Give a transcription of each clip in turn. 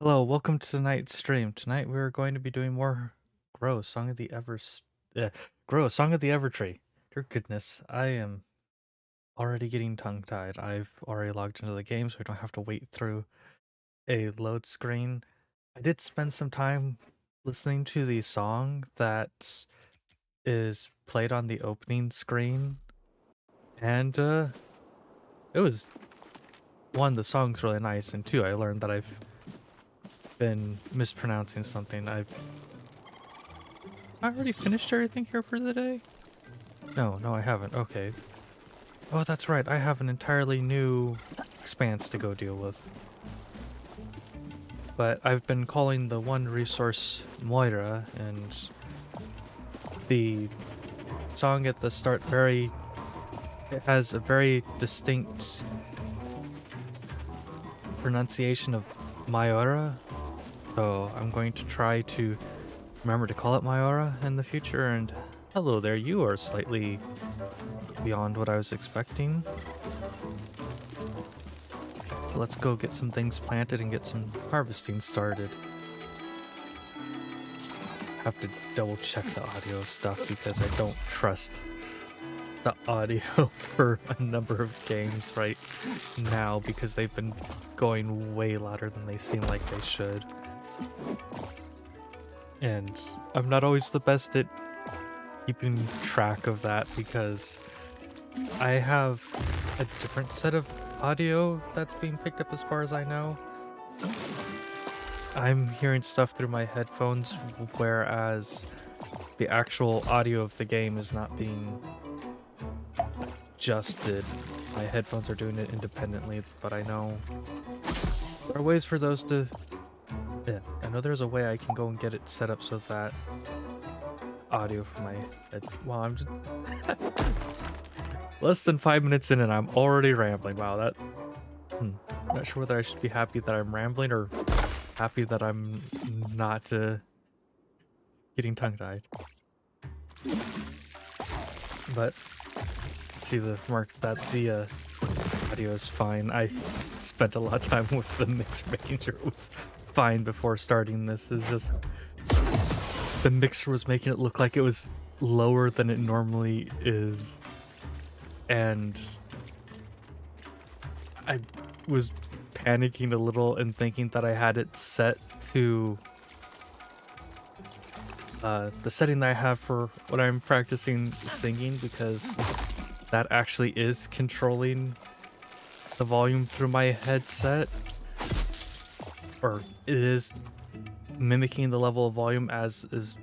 Hello, welcome to tonight's stream. Tonight we're going to be doing more Grow Song of the uh, Grow Song of the Evertree. Dear goodness, I am already getting tongue-tied. I've already logged into the game so we don't have to wait through a load screen. I did spend some time listening to the song that is played on the opening screen, and it was one, the song's really nice, and two, I learned that I've been mispronouncing something. I already finished everything here for the day? No, I haven't. Okay. Oh, that's right. I have an entirely new expanse to go deal with. But I've been calling the one resource Moira, and the song at the start it has a very distinct pronunciation of Mayora. So I'm going to try to remember to call it Mayora in the future. And hello there, you are slightly beyond what I was expecting. Let's go get some things planted and get some harvesting started. Have to double check the audio stuff because I don't trust the audio for a number of games right now because they've been going way louder than they seem like they should. And I'm not always the best at keeping track of that because I have a different set of audio that's being picked up as far as I know. I'm hearing stuff through my headphones, whereas the actual audio of the game is not being adjusted. My headphones are doing it independently, but I know there are ways for those to... Yeah, I know there's a way I can go and get it set up so that audio from my head... Well, I'm just... Less than 5 minutes in and I'm already rambling. Wow, that... Not sure whether I should be happy that I'm rambling or happy that I'm not getting tongue-tied. But see the mark that the audio is fine. I spent a lot of time with the mixer making sure it was fine before starting this. It's just the mixer was making it look like it was lower than it normally is, and I was panicking a little and thinking that I had it set to the setting that I have for when I'm practicing singing, because that actually is controlling the volume through my headset, or it is mimicking the level of volume as is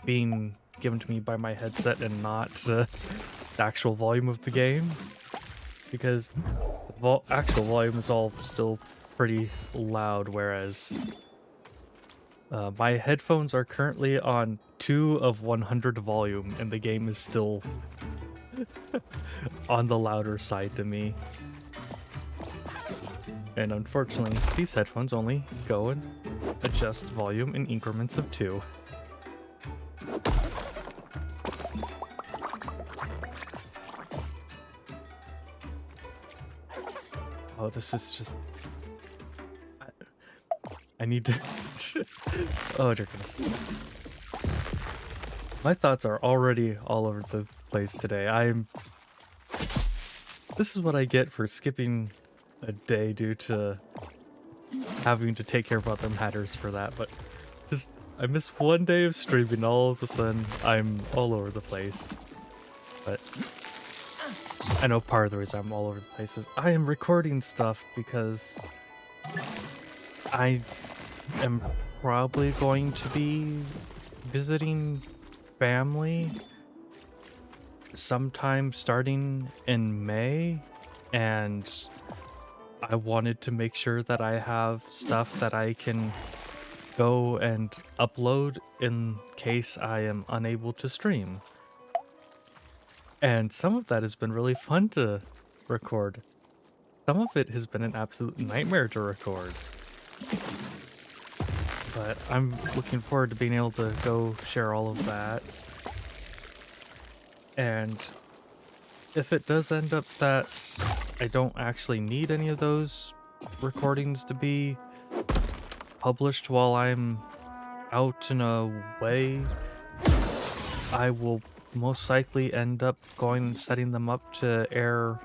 being given to me by my headset and not the actual volume of the game, because the actual volume is all still pretty loud, whereas my headphones are currently on 2 of 100 volume and the game is still on the louder side to me. And unfortunately, these headphones only go and adjust volume in increments of 2. Oh, this is just... I need to... Oh, dear goodness. My thoughts are already all over the place today. This is what I get for skipping a day due to having to take care of other matters for that, but just... I miss one day of streaming, all of a sudden I'm all over the place. But I know part of the reason I'm all over the place is I am recording stuff because I am probably going to be visiting family sometime starting in May, and I wanted to make sure that I have stuff that I can go and upload in case I am unable to stream. And some of that has been really fun to record. Some of it has been an absolute nightmare to record. But I'm looking forward to being able to go share all of that. And if it does end up that I don't actually need any of those recordings to be published while I'm out and away, I will most likely end up going and setting them up to air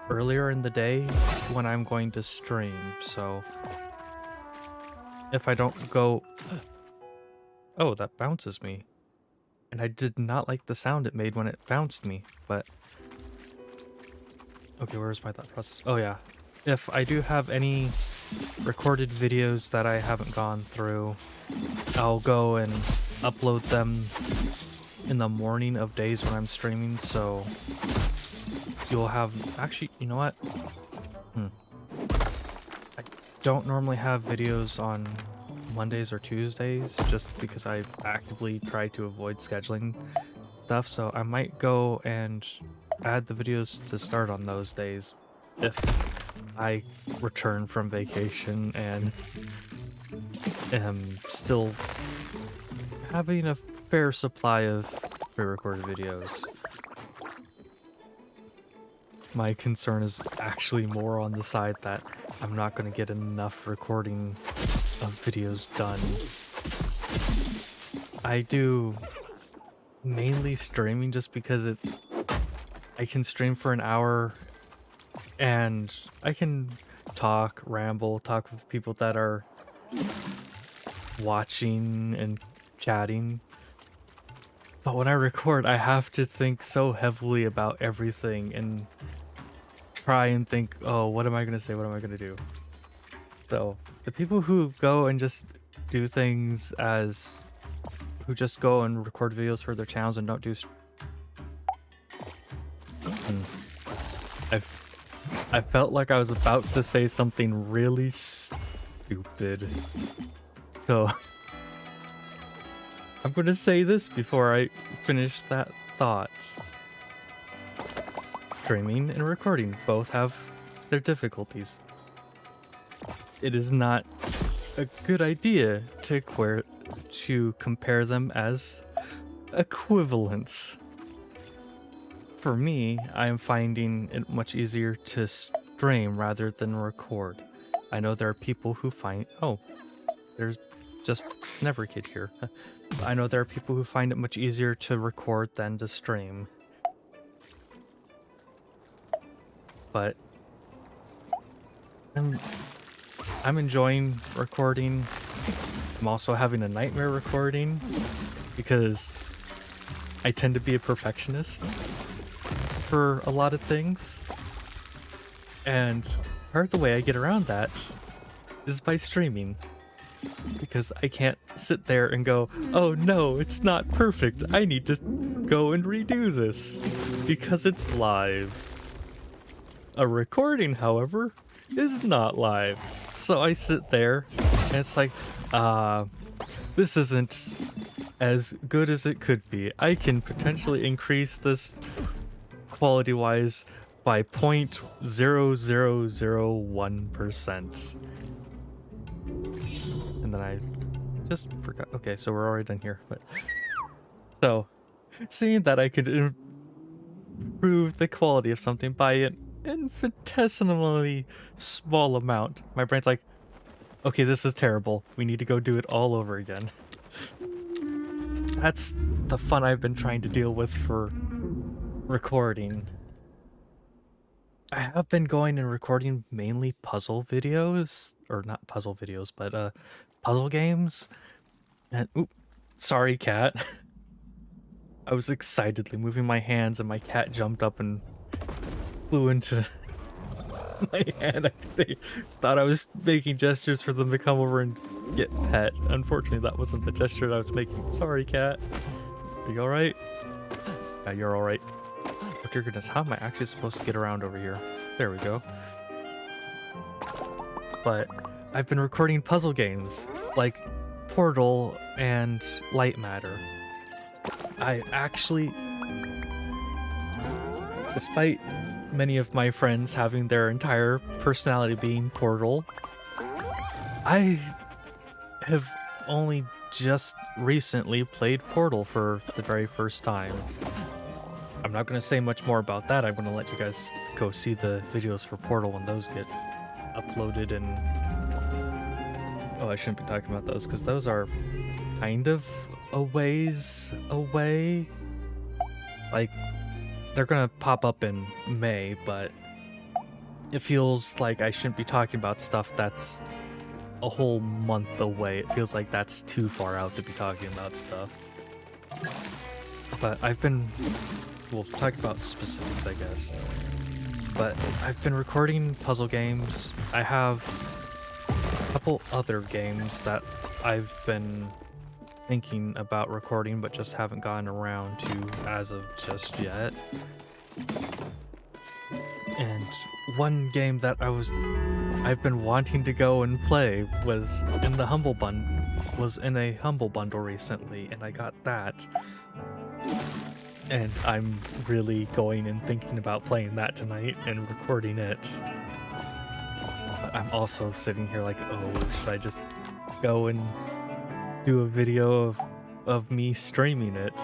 earlier in the day when I'm going to stream. So if I don't go... Oh, that bounces me. And I did not like the sound it made when it bounced me, but... Okay, where's my thought process? Oh yeah. If I do have any recorded videos that I haven't gone through, I'll go and upload them in the morning of days when I'm streaming, so you'll have... Actually, you know what? I don't normally have videos on Mondays or Tuesdays, just because I actively try to avoid scheduling stuff, so I might go and add the videos to start on those days if I return from vacation and am still having a fair supply of pre-recorded videos. My concern is actually more on the side that I'm not going to get enough recording of videos done. I do mainly streaming just because I can stream for an hour and I can talk, ramble, talk with people that are watching and chatting. But when I record, I have to think so heavily about everything and try and think, oh, what am I going to say? What am I going to do? So the people who go and just do things who just go and record videos for their channels and don't do... I felt like I was about to say something really stupid. So I'm going to say this before I finish that thought. Streaming and recording both have their difficulties. It is not a good idea to compare them as equivalents. For me, I am finding it much easier to stream rather than record. I know there are people who find... Oh, there's just never kid here. I know there are people who find it much easier to record than to stream. But I'm enjoying recording. I'm also having a nightmare recording because I tend to be a perfectionist for a lot of things. And part of the way I get around that is by streaming. Because I can't sit there and go, oh no, it's not perfect. I need to go and redo this because it's live. A recording, however, is not live. So I sit there and it's like, this isn't as good as it could be. I can potentially increase this quality-wise by 0.0001%. And then I just forgot. Okay, so we're already done here. But so, seeing that I could improve the quality of something by an infinitesimally small amount, my brain's like, okay, this is terrible. We need to go do it all over again. That's the fun I've been trying to deal with for recording. I have been going and recording mainly puzzle videos, or not puzzle videos, but puzzle games. And oop, sorry, cat. I was excitedly moving my hands and my cat jumped up and flew into my hand. They thought I was making gestures for them to come over and get pet. Unfortunately, that wasn't the gesture that I was making. Sorry, cat. Are you alright? Yeah, you're alright. Oh dear goodness, how am I actually supposed to get around over here? There we go. But I've been recording puzzle games like Portal and Light Matter. I actually, despite many of my friends having their entire personality being Portal, I have only just recently played Portal for the very first time. I'm not going to say much more about that. I'm going to let you guys go see the videos for Portal when those get uploaded and Oh, I shouldn't be talking about those because those are kind of a ways away. Like, they're gonna pop up in May, but it feels like I shouldn't be talking about stuff that's a whole month away. It feels like that's too far out to be talking about stuff. But we'll talk about specifics, I guess. But I've been recording puzzle games. I have a couple other games that I've been thinking about recording, but just haven't gotten around to as of just yet. And one game that I've been wanting to go and play was in a Humble Bundle recently, and I got that. And I'm really going and thinking about playing that tonight and recording it. But I'm also sitting here like, oh, should I just go and do a video of me streaming it?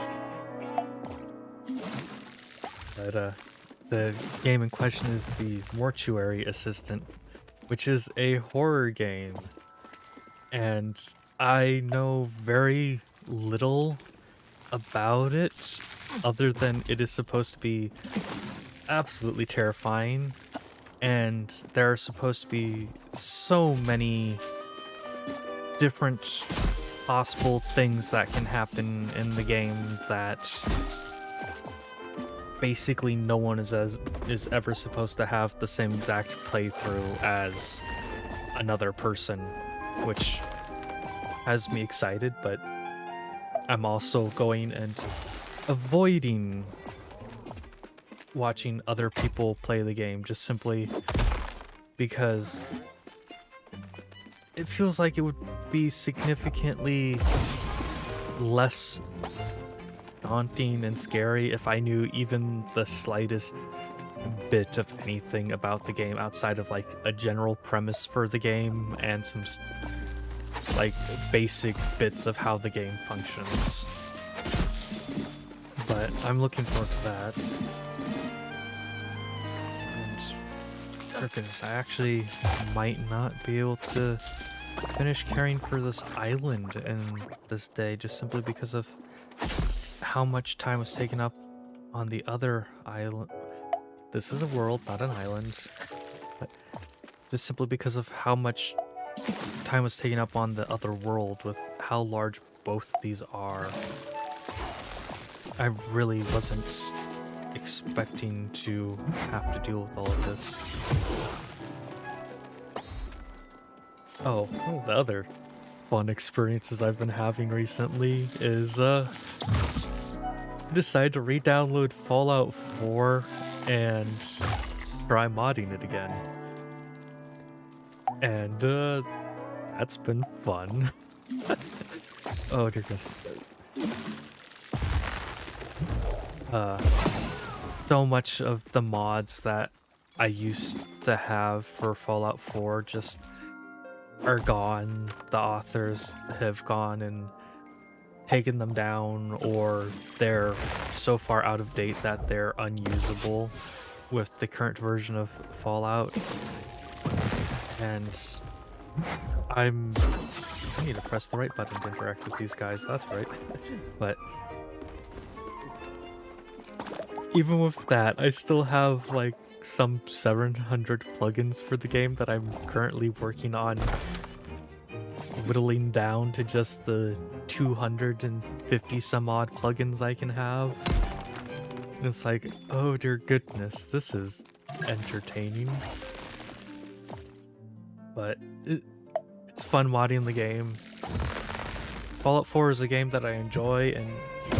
But the game in question is the Mortuary Assistant, which is a horror game. And I know very little about it, other than it is supposed to be absolutely terrifying, and there are supposed to be so many different possible things that can happen in the game that basically no one is ever supposed to have the same exact playthrough as another person, which has me excited, but I'm also going and avoiding watching other people play the game just simply because it feels like it would be significantly less daunting and scary if I knew even the slightest bit of anything about the game outside of like a general premise for the game and some like basic bits of how the game functions. But I'm looking forward to that. And goodness, I actually might not be able to finish caring for this island in this day just simply because of how much time was taken up on the other island. This is a world, not an island. But just simply because of how much time was taken up on the other world with how large both of these are. I really wasn't expecting to have to deal with all of this. Oh, one of the other fun experiences I've been having recently is I decided to re-download Fallout 4 and try modding it again. And that's been fun. Oh dear goodness. So much of the mods that I used to have for Fallout 4 just are gone. The authors have gone and taken them down, or they're so far out of date that they're unusable with the current version of Fallout. And I need to press the right button to interact with these guys, that's right. But even with that, I still have like some 700 plugins for the game that I'm currently working on whittling down to just the 250 some odd plugins I can have. And it's like, oh dear goodness, this is entertaining. But it's fun modding the game. Fallout 4 is a game that I enjoy, and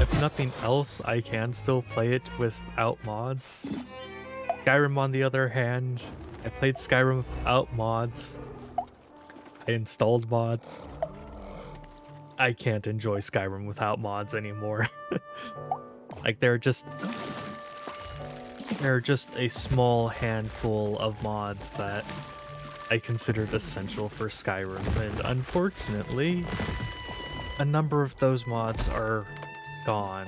if nothing else, I can still play it without mods. Skyrim, on the other hand, I played Skyrim without mods. I installed mods. I can't enjoy Skyrim without mods anymore. Like, there are just a small handful of mods that I considered essential for Skyrim, and unfortunately, a number of those mods are gone.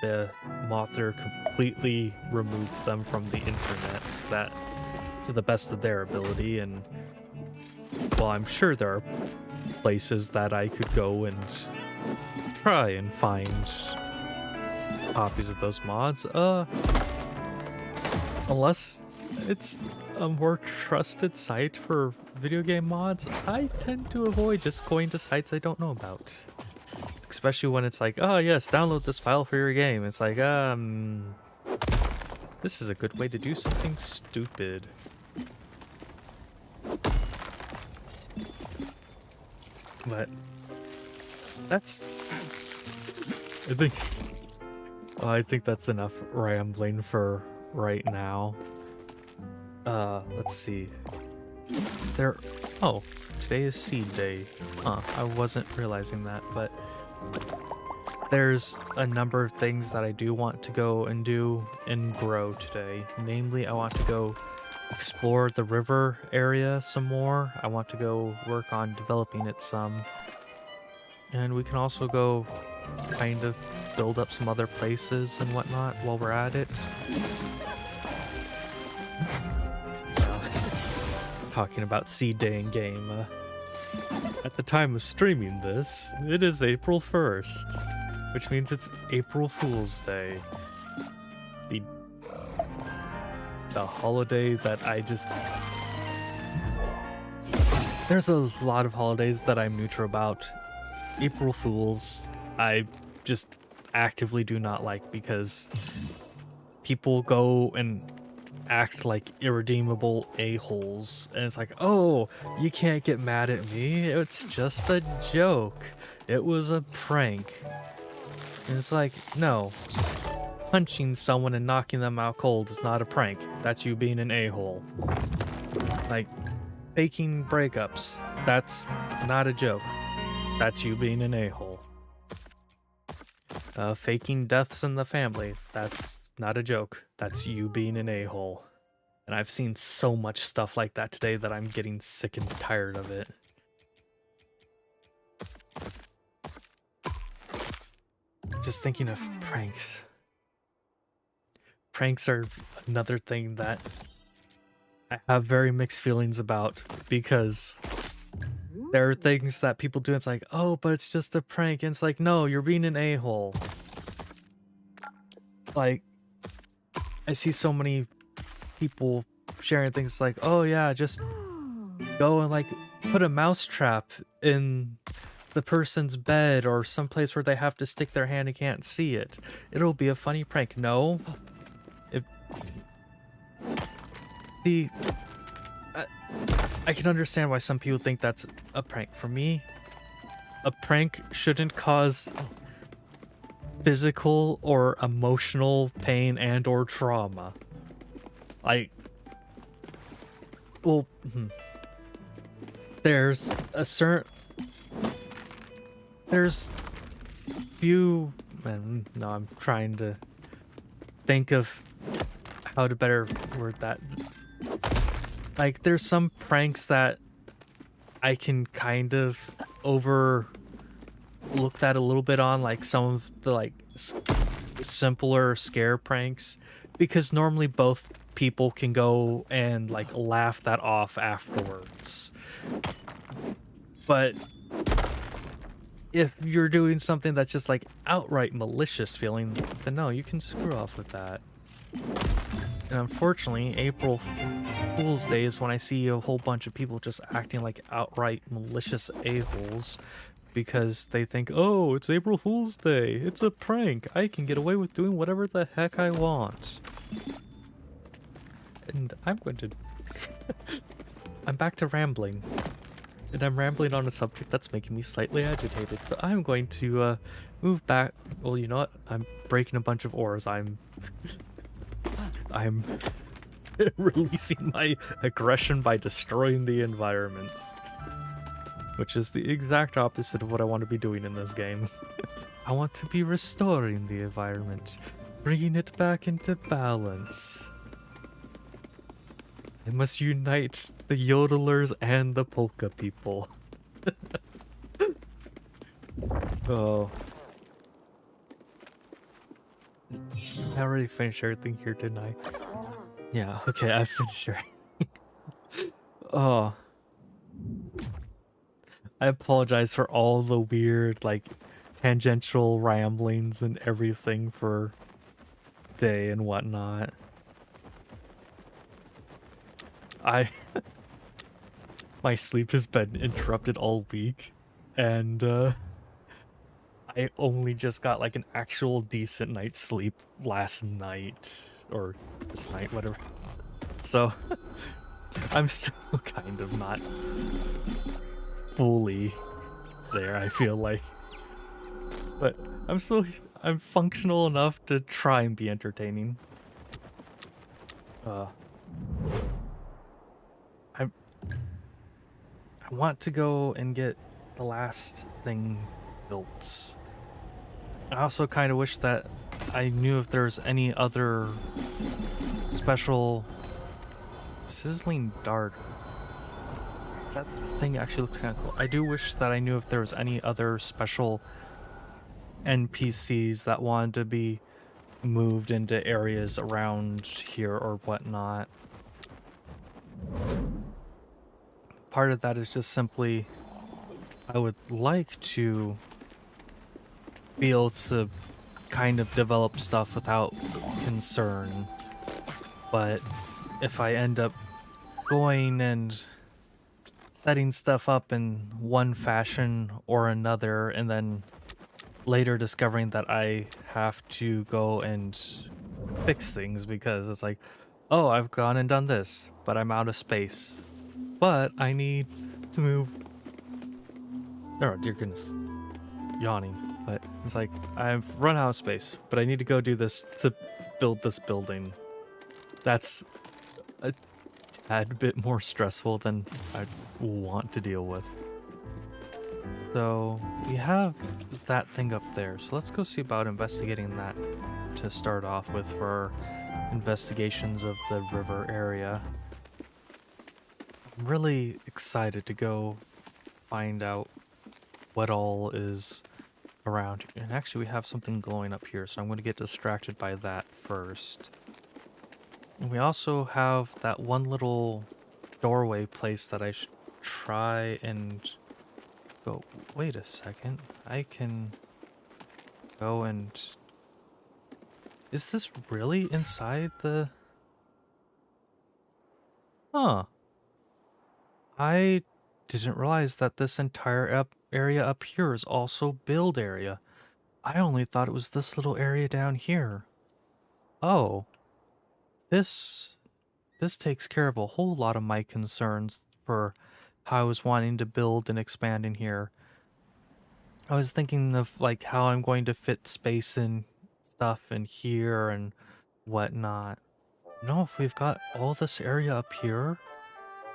The Mother completely removed them from the internet, that to the best of their ability, and while I'm sure there are places that I could go and try and find copies of those mods. Unless it's a more trusted site for video game mods, I tend to avoid just going to sites I don't know about. Especially when it's like, oh yes, download this file for your game. It's like, this is a good way to do something stupid. But that's, I think that's enough rambling for right now. Let's see. Oh, today is seed day. I wasn't realizing that, but there's a number of things that I do want to go and do and grow today. Namely, I want to go explore the river area some more. I want to go work on developing it some. And we can also go kind of build up some other places and whatnot while we're at it. Talking about seed day in game. At the time of streaming this, it is April 1st, which means it's April Fool's Day. The holiday that I just... There's a lot of holidays that I'm neutral about. April Fools, I just actively do not like because people go and act like irredeemable a-holes, and it's like, oh, you can't get mad at me, it's just a joke, it was a prank. And it's like, no, punching someone and knocking them out cold is not a prank, that's you being an a-hole. Like, faking breakups, that's not a joke, that's you being an a-hole. Faking deaths in the family, that's not a joke. That's you being an a-hole. And I've seen so much stuff like that today that I'm getting sick and tired of it. Just thinking of pranks. Pranks are another thing that I have very mixed feelings about, because there are things that people do, it's like, oh, but it's just a prank. And it's like, no, you're being an a-hole. Like, I see so many people sharing things like, oh yeah, just go and like put a mouse trap in the person's bed or someplace where they have to stick their hand and can't see it. It'll be a funny prank. No. See, I can understand why some people think that's a prank. For me, a prank shouldn't cause physical or emotional pain and or trauma. Like, well, there's few, no, I'm trying to think of how to better word that. Like, there's some pranks that I can kind of look that a little bit on, like some of the like simpler scare pranks, because normally both people can go and like laugh that off afterwards. But if you're doing something that's just like outright malicious feeling, then no, you can screw off with that. And unfortunately, April Fool's Day is when I see a whole bunch of people just acting like outright malicious a-holes because they think, oh, it's April Fool's Day, it's a prank, I can get away with doing whatever the heck I want. And I'm going to... I'm back to rambling. And I'm rambling on a subject that's making me slightly agitated, so I'm going to move back. Well, you know what? I'm breaking a bunch of ores. I'm releasing my aggression by destroying the environment. Which is the exact opposite of what I want to be doing in this game. I want to be restoring the environment, bringing it back into balance. I must unite the yodelers and the polka people. Oh. I already finished everything here, didn't I? Yeah, okay, I finished everything. Oh. I apologize for all the weird, like, tangential ramblings and everything for day and whatnot. I my sleep has been interrupted all week, and I only just got like an actual decent night's sleep last night or this night, whatever. So I'm still kind of not fully there, I feel like. But I'm functional enough to try and be entertaining. Uh I I want to go and get the last thing built. I also kind of wish that I knew if there's any other special sizzling dart. That thing actually looks kind of cool. I do wish that I knew if there was any other special NPCs that wanted to be moved into areas around here or whatnot. Part of that is just simply I would like to be able to kind of develop stuff without concern. But if I end up going and setting stuff up in one fashion or another, and then later discovering that I have to go and fix things because it's like, oh, I've gone and done this, but I'm out of space. But I need to move. Oh, dear goodness. Yawning. But it's like, I've run out of space, but I need to go do this to build this building. That's a tad bit more stressful than I want to deal with. So we have that thing up there. So let's go see about investigating that to start off with for investigations of the river area. I'm really excited to go find out what all is around. And actually we have something glowing up here, so I'm going to get distracted by that first. And we also have that one little doorway place that I should try and go. Wait a second. I can go and... Is this really inside the... Huh. I didn't realize that this entire area up here is also build area. I only thought it was this little area down here. Oh. This takes care of a whole lot of my concerns for how I was wanting to build and expand in here. I was thinking of like how I'm going to fit space and stuff in here and whatnot. No, if we've got all this area up here,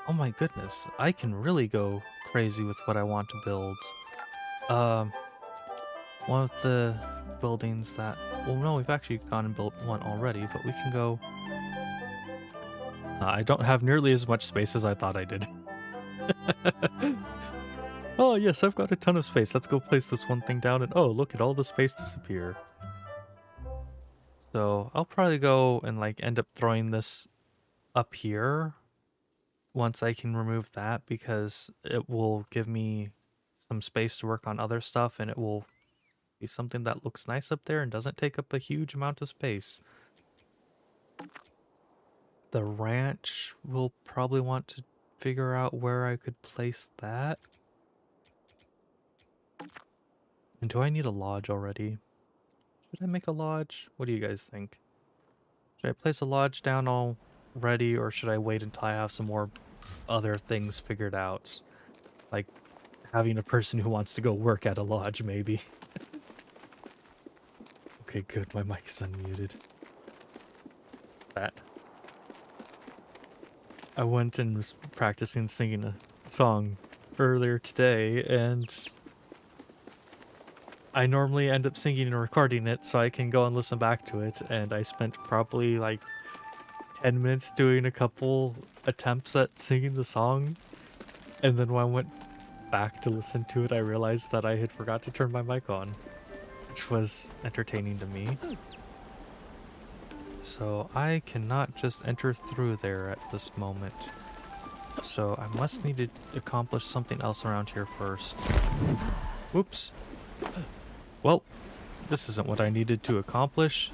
oh my goodness, I can really go crazy with what I want to build. Um, one of the buildings that, well, no, we've actually gone and built one already, but we can go. I don't have nearly as much space as I thought I did. Oh yes, I've got a ton of space. Let's go place this one thing down and oh, look at all the space disappear. So I'll probably go and like end up throwing this up here once I can remove that because it will give me some space to work on other stuff and it will be something that looks nice up there and doesn't take up a huge amount of space. The ranch will probably want to figure out where I could place that. And do I need a lodge already? Should I make a lodge? What do you guys think? Should I place a lodge down already, or should I wait until I have some more other things figured out? Like having a person who wants to go work at a lodge, maybe. Okay, good. My mic is unmuted. That. I went and was practicing singing a song earlier today, and I normally end up singing and recording it so I can go and listen back to it, and I spent probably like 10 minutes doing a couple attempts at singing the song, and then when I went back to listen to it, I realized that I had forgot to turn my mic on, which was entertaining to me. So I cannot just enter through there at this moment. So I must need to accomplish something else around here first. Whoops. Well, this isn't what I needed to accomplish.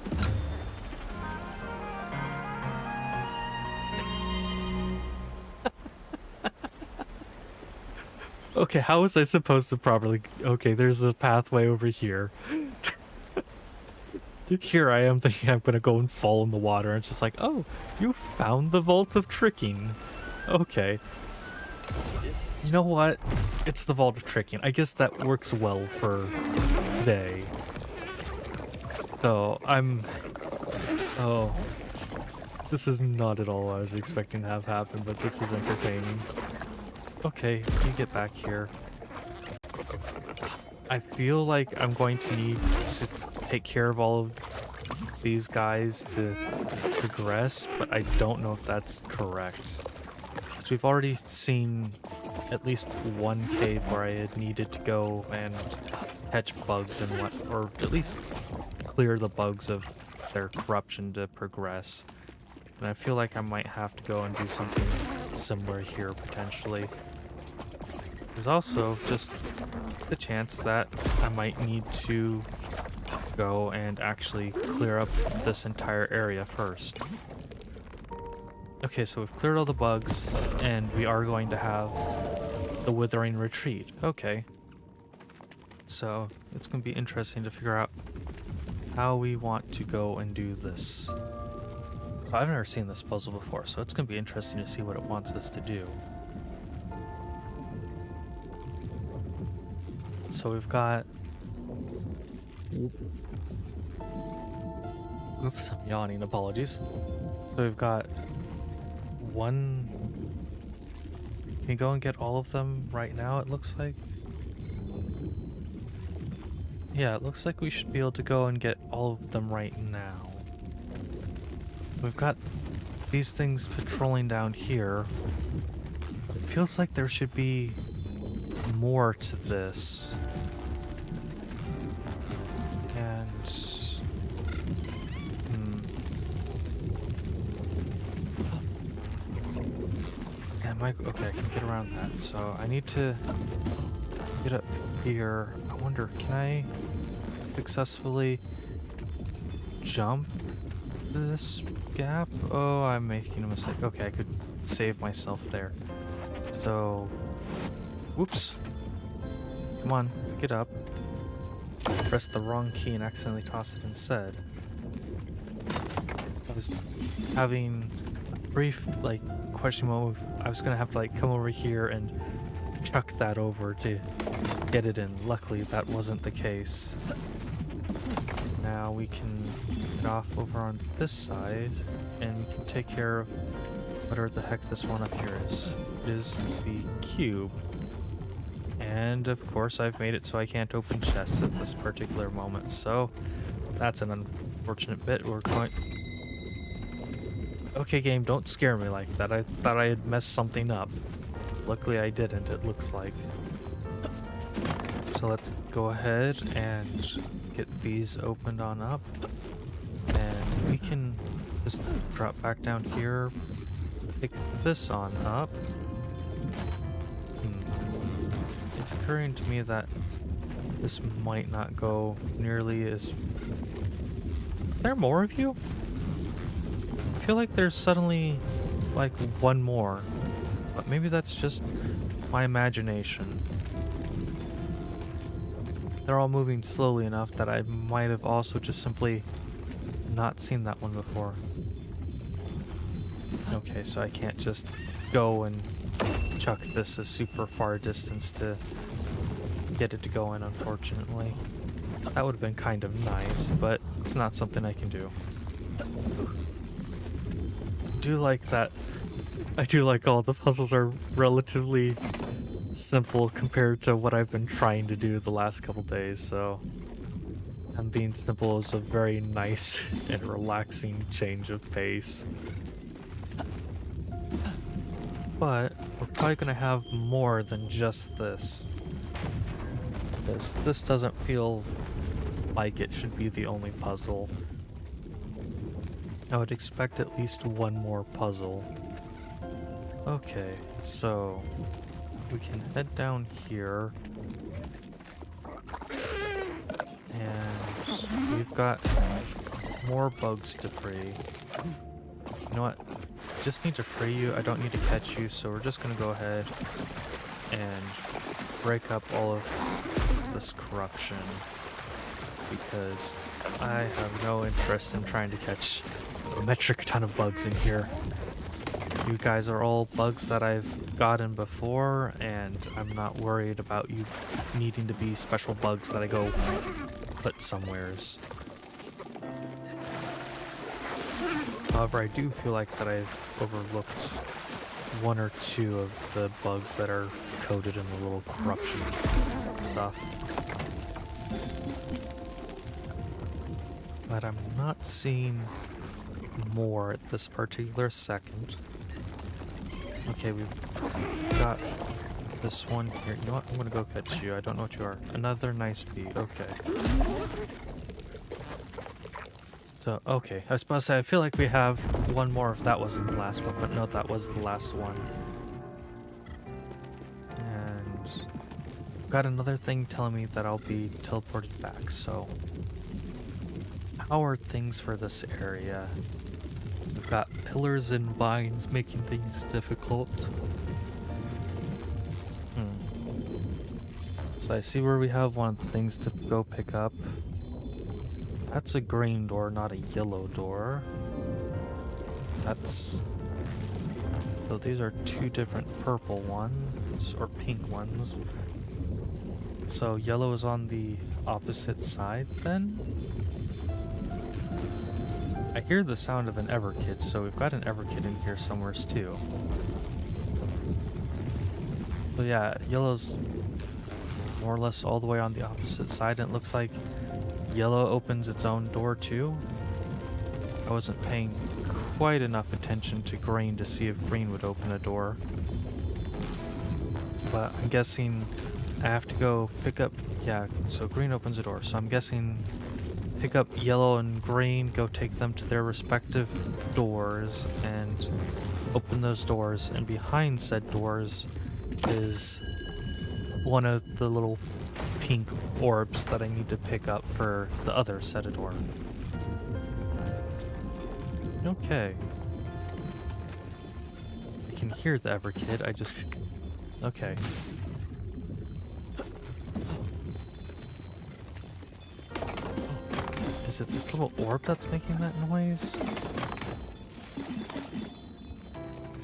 Okay, how was I supposed to properly... Okay, there's a pathway over here. Here I am thinking I'm gonna go and fall in the water, and it's just like, oh, you found the Vault of Tricking. Okay. You know what? It's the Vault of Tricking. I guess that works well for today. So, Oh. This is not at all what I was expecting to have happen, but this is entertaining. Okay, you get back here. I feel like I'm going to need to take care of all of these guys to progress, but I don't know if that's correct. So we've already seen at least one cave where I had needed to go and catch bugs and what, or at least clear the bugs of their corruption to progress. And I feel like I might have to go and do something similar here potentially. There's also just the chance that I might need to go and actually clear up this entire area first. Okay, so we've cleared all the bugs, and we are going to have the Withering Retreat. Okay. So, it's going to be interesting to figure out how we want to go and do this. So I've never seen this puzzle before, so it's going to be interesting to see what it wants us to do. So we've got... Oops, I'm yawning, apologies. So we've got one... Can you go and get all of them right now, it looks like? Yeah, it looks like we should be able to go and get all of them right now. We've got these things patrolling down here. It feels like there should be more to this. And... Okay, I can get around that. So I need to get up here. I wonder, can I successfully jump this gap? Oh, I'm making a mistake. Okay, I could save myself there. So, whoops. Come on, get up. Press the wrong key and accidentally toss it instead. I was having a brief, like, question moment. I was gonna have to, like, come over here and chuck that over to get it in. Luckily, that wasn't the case. Now we can get off over on this side, and we can take care of whatever the heck this one up here is. It is the cube. And of course I've made it so I can't open chests at this particular moment, so that's an unfortunate bit. We're going... Okay, game, don't scare me like that. I thought I had messed something up. Luckily I didn't, it looks like. So let's go ahead and get these opened on up. And we can just drop back down here, pick this on up. It's occurring to me that this might not go nearly as... Are there more of you? I feel like there's suddenly like one more, but maybe that's just my imagination. They're all moving slowly enough that I might have also just simply not seen that one before. Okay, so I can't just go and chuck this a super far distance to get it to go in, unfortunately. That would have been kind of nice, but it's not something I can do. I do like that. I do like all the puzzles are relatively simple compared to what I've been trying to do the last couple days, so... And being simple is a very nice and relaxing change of pace. But we're probably gonna have more than just this. This doesn't feel like it should be the only puzzle. I would expect at least one more puzzle. Okay, so we can head down here. And we've got more bugs to free. You know what? Just need to free you. I don't need to catch you, so we're just gonna go ahead and break up all of this corruption because I have no interest in trying to catch a metric ton of bugs in here. You guys are all bugs that I've gotten before, and I'm not worried about you needing to be special bugs that I go put somewheres. However, I do feel like that I've overlooked one or two of the bugs that are coded in the little corruption stuff. But I'm not seeing more at this particular second. Okay, we've got this one here. You know what? I'm gonna go catch you. I don't know what you are. Another nice bee. Okay. So, okay. I was supposed to say, I feel like we have one more if that wasn't the last one, but no, that was the last one. And got another thing telling me that I'll be teleported back, so how are things for this area? We've got pillars and vines making things difficult. So I see where we have one of the things to go pick up. That's a green door, not a yellow door. That's... So these are two different purple ones, or pink ones. So yellow is on the opposite side then? I hear the sound of an Everkid, so we've got an Everkid in here somewhere too. So yeah, yellow's more or less all the way on the opposite side, and it looks like yellow opens its own door too. I wasn't paying quite enough attention to green to see if green would open a door. But I'm guessing I have to go pick up... Yeah, so green opens a door, so I'm guessing pick up yellow and green, go take them to their respective doors, and open those doors, and behind said doors is one of the little pink orbs that I need to pick up for the other set of door. Okay. I can hear the Everkid, I just... Okay. Is it this little orb that's making that noise? I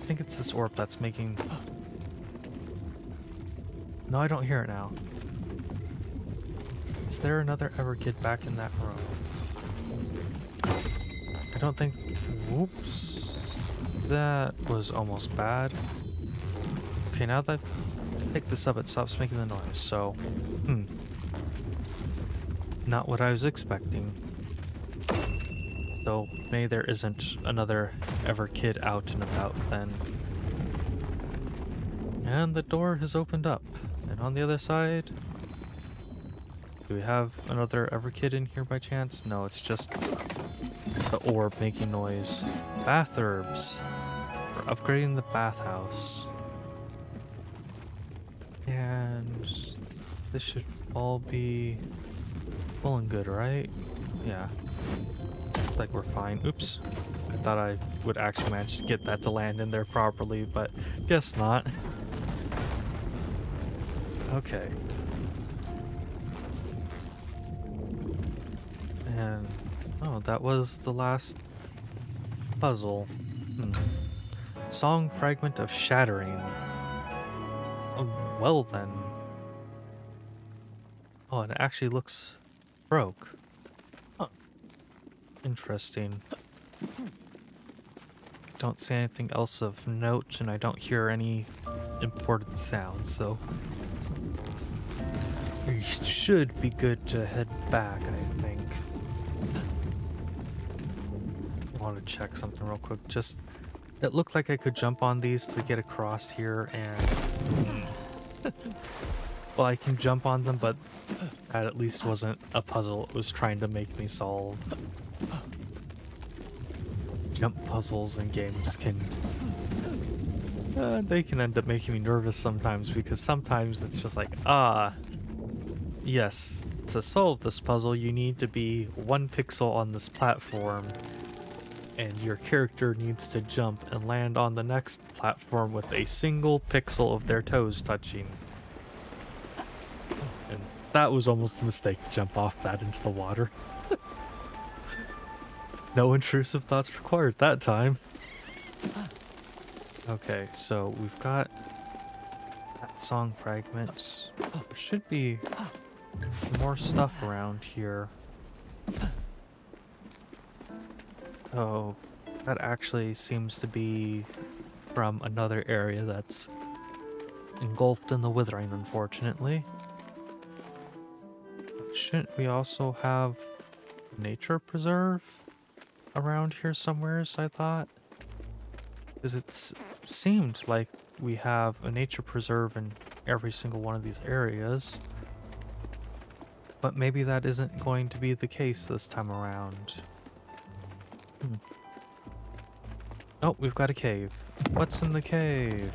think it's this orb that's making... No, I don't hear it now. Is there another Everkid back in that room? I don't think... Whoops. That was almost bad. Okay, now that I pick this up, it stops making the noise, so... Not what I was expecting. So, maybe there isn't another Everkid out and about then. And the door has opened up. And on the other side... Do we have another Everkid in here by chance? No, it's just the orb making noise. Bathherbs. We're upgrading the bathhouse. And this should all be full and good, right? Yeah. Looks like we're fine. Oops. I thought I would actually manage to get that to land in there properly, but guess not. Okay. And, oh, that was the last puzzle. Song Fragment of Shattering. Oh, well then. Oh, and it actually looks broke. Huh. Interesting. Don't see anything else of note, and I don't hear any important sounds, so we should be good to head back, I think. I want to check something real quick. Just, it looked like I could jump on these to get across here, and well, I can jump on them, but that at least wasn't a puzzle it was trying to make me solve. Jump puzzles in games can They can end up making me nervous sometimes because sometimes it's just like, yes, to solve this puzzle, you need to be 1 pixel on this platform, and your character needs to jump and land on the next platform with a single pixel of their toes touching. And that was almost a mistake to jump off that into the water. No intrusive thoughts required that time. Okay, so we've got that song fragment. There should be more stuff around here. Oh, that actually seems to be from another area that's engulfed in the withering, unfortunately. Shouldn't we also have a nature preserve around here somewheres, I thought? Because it seemed like we have a nature preserve in every single one of these areas. But maybe that isn't going to be the case this time around. Oh, we've got a cave. What's in the cave?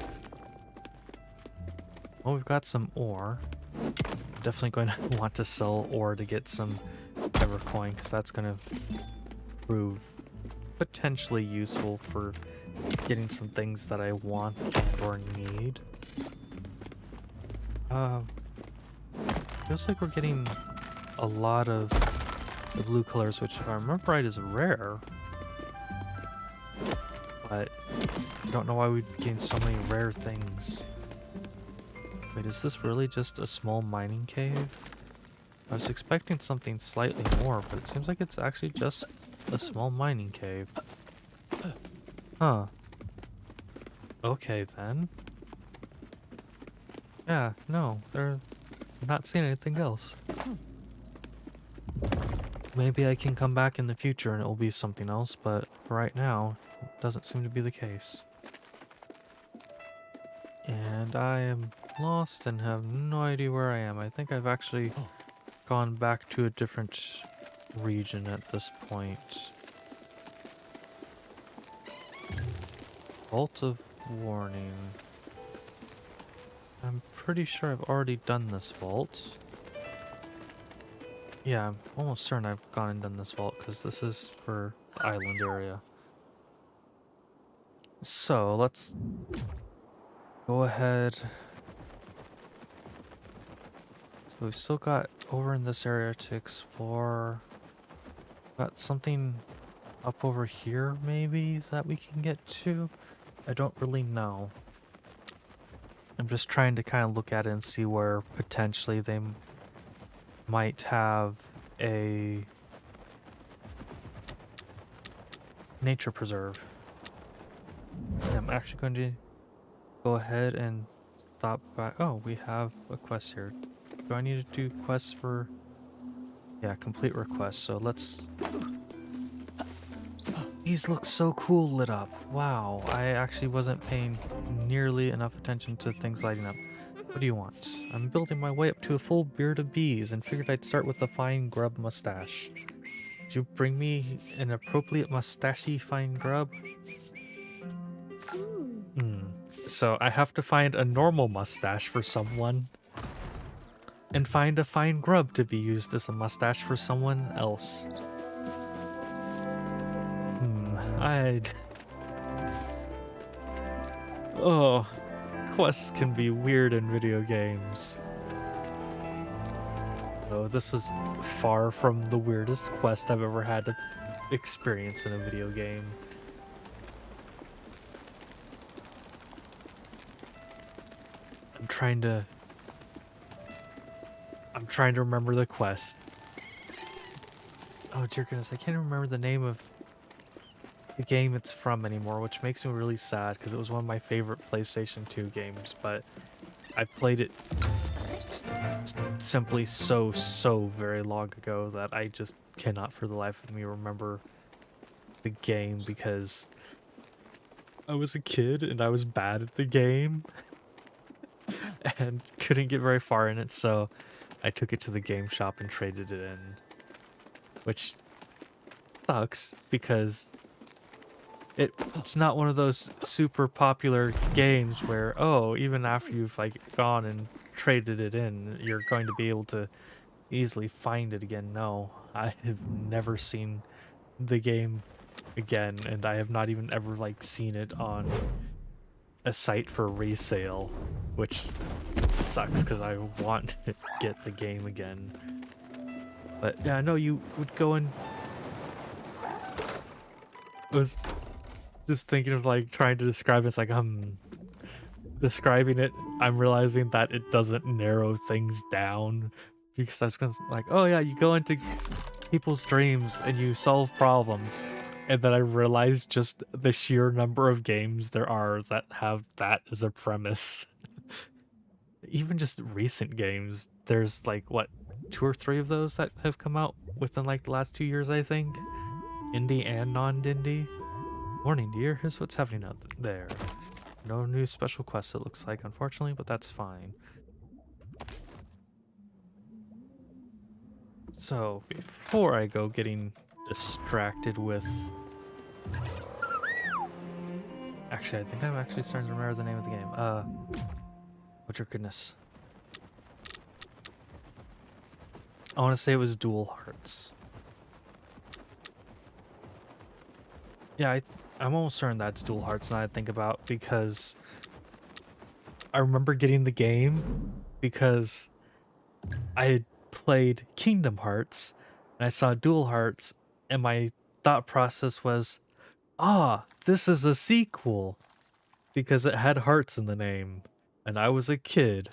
Well, we've got some ore. Definitely going to want to sell ore to get some Evercoin, because that's going to prove potentially useful for getting some things that I want or need. Feels like we're getting a lot of the blue colors, which if I remember right is rare. But I don't know why we'd be getting so many rare things. Wait, is this really just a small mining cave? I was expecting something slightly more, but it seems like it's actually just a small mining cave. Huh. Okay then. Yeah, no, I'm not seeing anything else. Maybe I can come back in the future and it will be something else, but for right now, it doesn't seem to be the case. And I am lost and have no idea where I am. I think I've actually gone back to a different region at this point. Vault of Warning. I'm pretty sure I've already done this vault. Yeah, I'm almost certain I've gone and done this vault because this is for the island area. So let's go ahead. So we've still got over in this area to explore. Got something up over here maybe that we can get to? I don't really know. I'm just trying to kind of look at it and see where potentially they might have a nature preserve. And I'm actually going to go ahead and stop by. Oh, we have a quest here. Do I need to do quests for... Yeah, complete requests. So let's... These look so cool lit up. Wow, I actually wasn't paying nearly enough attention to things lighting up. What do you want? I'm building my way up to a full beard of bees and figured I'd start with a fine grub mustache. Did you bring me an appropriate mustachy fine grub? So I have to find a normal mustache for someone and find a fine grub to be used as a mustache for someone else. Oh, quests can be weird in video games. Oh, this is far from the weirdest quest I've ever had to experience in a video game. I'm trying to remember the quest. Oh dear goodness, I can't remember the name of the game it's from anymore, which makes me really sad because it was one of my favorite PlayStation 2 games, but I played it simply so very long ago that I just cannot for the life of me remember the game because I was a kid and I was bad at the game and couldn't get very far in it, so I took it to the game shop and traded it in, which sucks because it's not one of those super popular games where, oh, even after you've like gone and traded it in, you're going to be able to easily find it again. No, I have never seen the game again, and I have not even ever like seen it on a site for resale, which sucks because I want to get the game again. But yeah, I know you would go and was just thinking of like trying to describe it. It's like describing it, I'm realizing that it doesn't narrow things down, because I was gonna like, oh yeah, you go into people's dreams and you solve problems, and then I realized just the sheer number of games there are that have that as a premise. Even just recent games, there's like what, 2 or 3 of those that have come out within like the last 2 years, I think, indie and non-indie. Morning, dear. Here's what's happening out there. No new special quests, it looks like, unfortunately, but that's fine. So, before I go getting distracted with... Actually, I think I'm actually starting to remember the name of the game. What's your goodness? I want to say it was Dual Hearts. Yeah, I'm almost certain that's Dual Hearts now I think about, because I remember getting the game because I had played Kingdom Hearts and I saw Dual Hearts, and my thought process was, this is a sequel because it had hearts in the name, and I was a kid,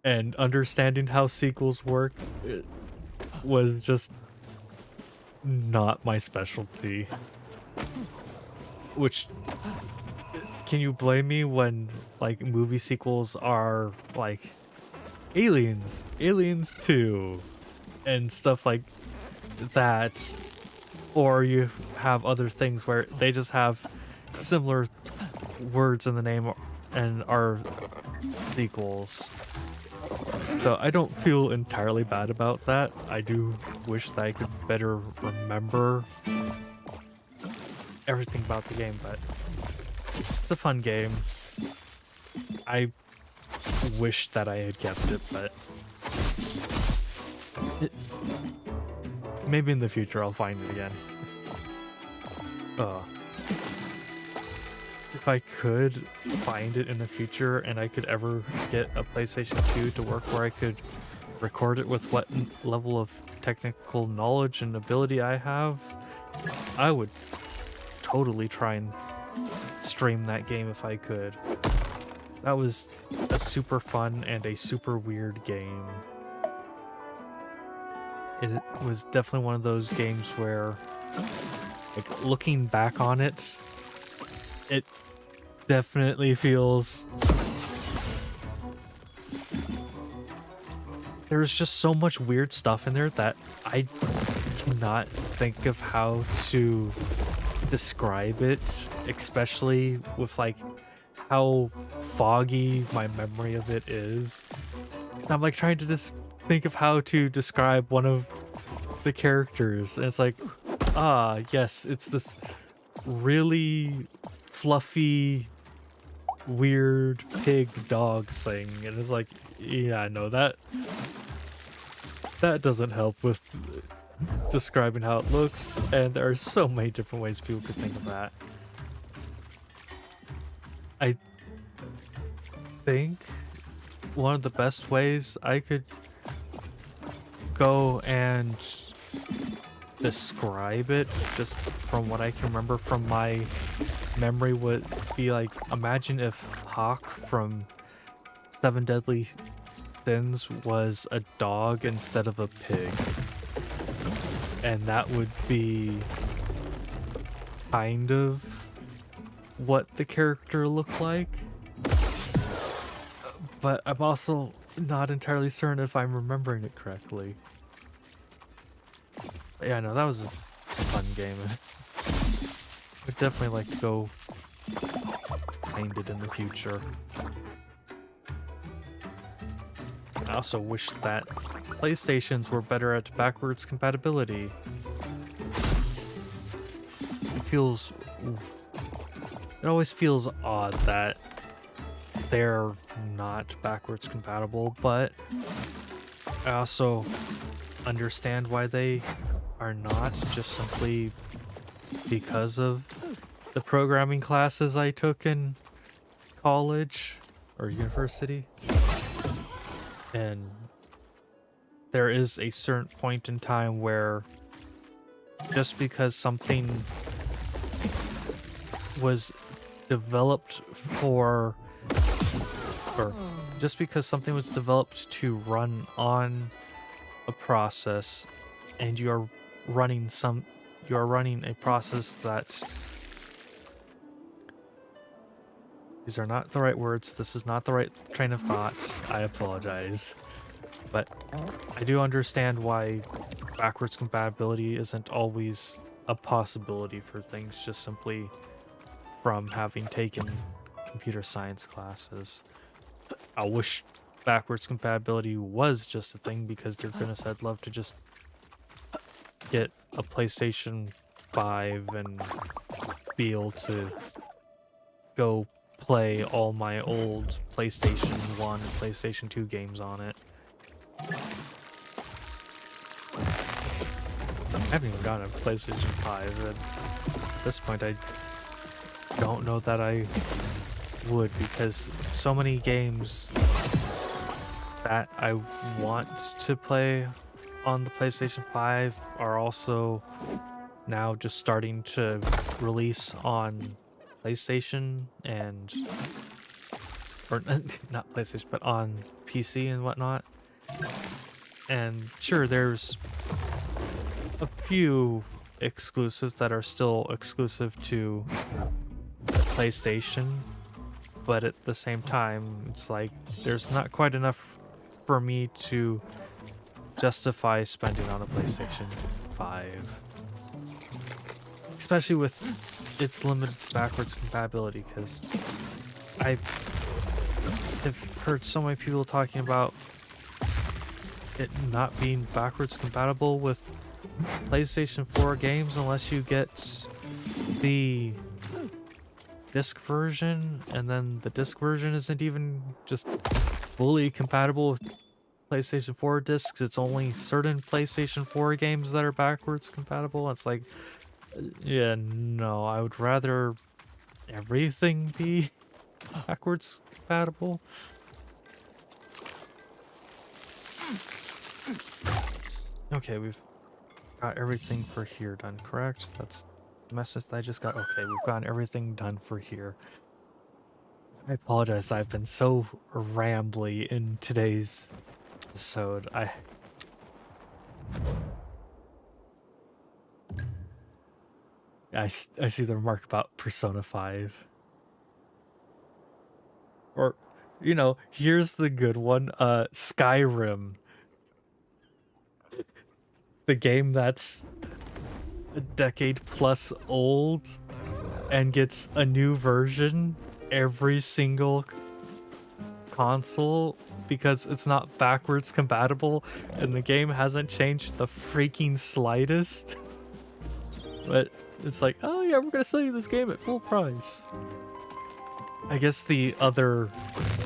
and understanding how sequels work was just not my specialty. Which, can you blame me when like movie sequels are like Aliens 2 and stuff like that, or you have other things where they just have similar words in the name and are sequels. So I don't feel entirely bad about that. I do wish that I could better remember everything about the game, but it's a fun game. I wish that I had kept it, but maybe in the future I'll find it again. If I could find it in the future and I could ever get a PlayStation 2 to work where I could record it with what level of technical knowledge and ability I have, I would totally try and stream that game if I could. That was a super fun and a super weird game. It was definitely one of those games where, like, looking back on it, it definitely feels... There's just so much weird stuff in there that I cannot think of how to describe it, especially with like how foggy my memory of it is. I'm like trying to just think of how to describe one of the characters, and it's like, yes, it's this really fluffy, weird pig dog thing, and it's like, yeah, no, that doesn't help with describing how it looks, and there are so many different ways people could think of that. I think one of the best ways I could go and describe it, just from what I can remember from my memory, would be like, imagine if Hawk from 7 Deadly Sins was a dog instead of a pig. And that would be kind of what the character looked like. But I'm also not entirely certain if I'm remembering it correctly. But yeah, no, that was a fun game. I'd definitely like to go find it in the future. I also wish that PlayStations were better at backwards compatibility. It feels it always feels odd that they're not backwards compatible, but I also understand why they are not, just simply because of the programming classes I took in college or university. And there is a certain point in time where just because something was developed for, or just because something was developed to run on a process, and you are running a process that, these are not the right words, this is not the right train of thought, I apologize. But I do understand why backwards compatibility isn't always a possibility for things, just simply from having taken computer science classes. I wish backwards compatibility was just a thing, because to goodness, I'd love to just get a PlayStation 5 and be able to go play all my old PlayStation 1 and PlayStation 2 games on it. I haven't even gotten a PlayStation 5, and at this point I don't know that I would, because so many games that I want to play on the PlayStation 5 are also now just starting to release on PlayStation and, or not PlayStation, but on PC and whatnot. And sure, there's a few exclusives that are still exclusive to the PlayStation, but at the same time, it's like there's not quite enough for me to justify spending on a PlayStation 5, especially with its limited backwards compatibility, because I have heard so many people talking about it not being backwards compatible with PlayStation 4 games unless you get the disc version, and then the disc version isn't even just fully compatible with PlayStation 4 discs. It's only certain PlayStation 4 games that are backwards compatible. It's like, yeah, no, I would rather everything be backwards compatible. Okay, we've got everything for here done, correct? That's the message that I just got. Okay, we've gotten everything done for here. I apologize that I've been so rambly in today's episode. I see the remark about Persona 5. Or, here's the good one. Skyrim. The game that's a decade plus old and gets a new version every single console because it's not backwards compatible, and the game hasn't changed the freaking slightest. But it's like, oh yeah, we're gonna sell you this game at full price. I guess the other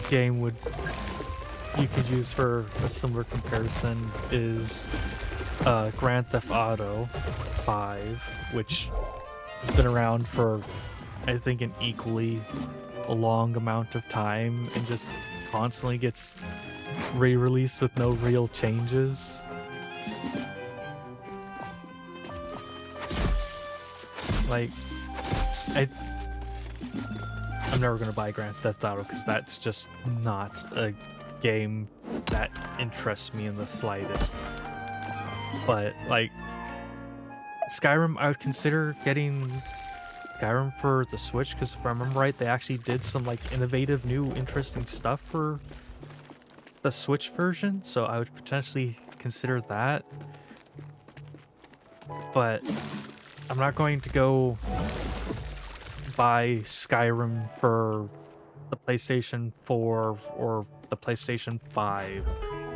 game you could use for a similar comparison is Grand Theft Auto 5, which has been around for, I think, an equally long amount of time and just constantly gets re-released with no real changes. Like, I'm never gonna buy Grand Theft Auto because that's just not a game that interests me in the slightest. But like Skyrim, I would consider getting Skyrim for the Switch, because if I remember right, they actually did some like innovative, new, interesting stuff for the Switch version, so I would potentially consider that. But I'm not going to go buy Skyrim for the PlayStation 4 or the PlayStation 5.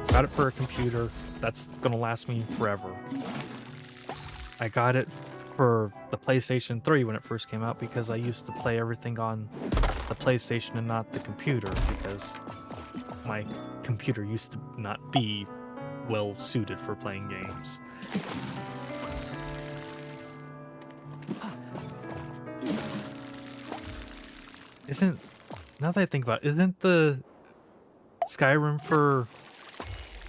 Got it for a computer that's gonna last me forever. I got it for the PlayStation 3 when it first came out, because I used to play everything on the PlayStation and not the computer, because my computer used to not be well suited for playing games. Now that I think about it, isn't the Skyrim for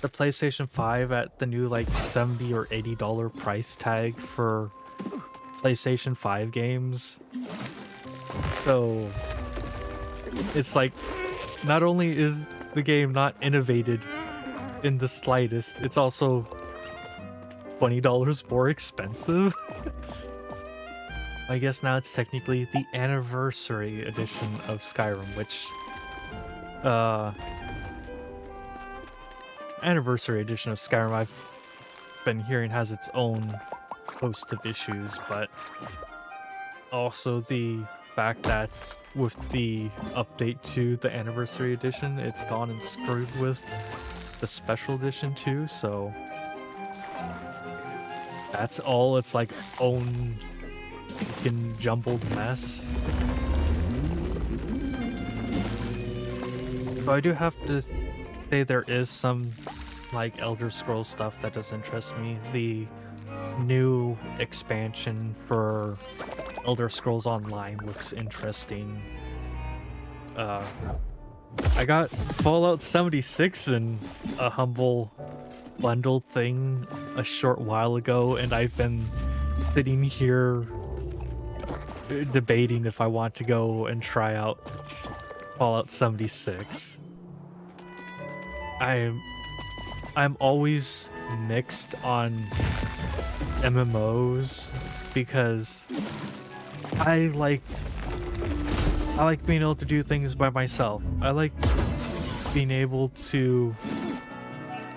the PlayStation 5 at the new like $70 or $80 price tag for PlayStation 5 games? So it's like, not only is the game not innovated in the slightest, it's also $20 more expensive. I guess now it's technically the anniversary edition of Skyrim, which anniversary edition of Skyrim I've been hearing has its own host of issues, but also the fact that with the update to the anniversary edition, it's gone and screwed with the special edition too, so that's all its like own freaking jumbled mess. So I do have to say there is some like Elder Scrolls stuff that does interest me. The new expansion for Elder Scrolls Online looks interesting. I got Fallout 76 in a humble bundled thing a short while ago, and I've been sitting here debating if I want to go and try out Fallout 76. I'm always mixed on MMOs because I like being able to do things by myself. I like being able to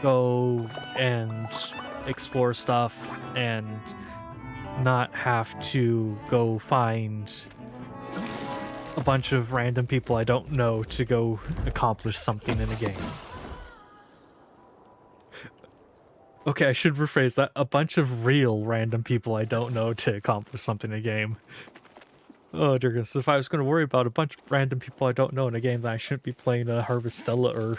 go and explore stuff and not have to go find a bunch of random people I don't know to go accomplish something in a game. Okay, I should rephrase that. A bunch of real random people I don't know to accomplish something in a game. Oh dear goodness, if I was going to worry about a bunch of random people I don't know in a game, then I shouldn't be playing Harvestella or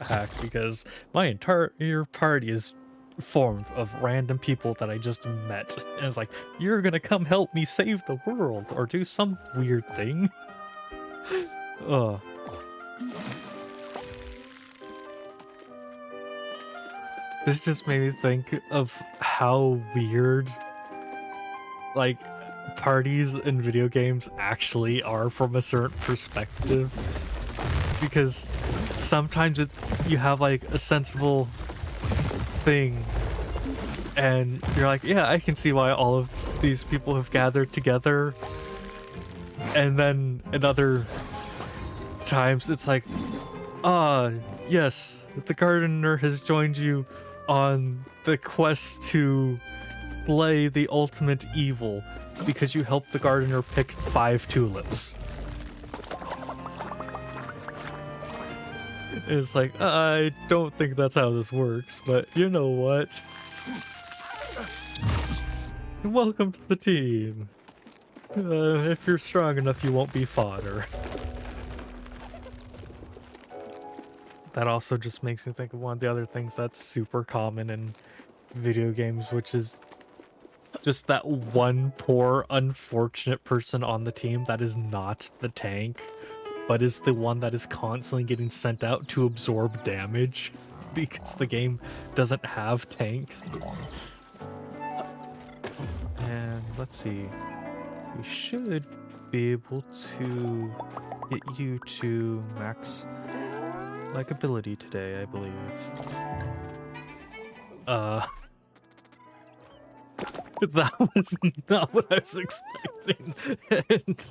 .hack, because my entire party is formed of random people that I just met. And it's like, you're gonna come help me save the world, or do some weird thing. Ugh. This just made me think of how weird, like, parties in video games actually are from a certain perspective. Because sometimes you have, like, a sensible thing, and you're like, yeah, I can see why all of these people have gathered together. And then in other times, it's like, yes, the gardener has joined you on the quest to slay the ultimate evil because you helped the gardener pick 5 tulips. It's like, I don't think that's how this works, but you know what? Welcome to the team. If you're strong enough, you won't be fodder. That also just makes me think of one of the other things that's super common in video games, which is just that one poor, unfortunate person on the team that is not the tank, but is the one that is constantly getting sent out to absorb damage because the game doesn't have tanks. And let's see. We should be able to get you to max likability today, I believe. That was not what I was expecting. And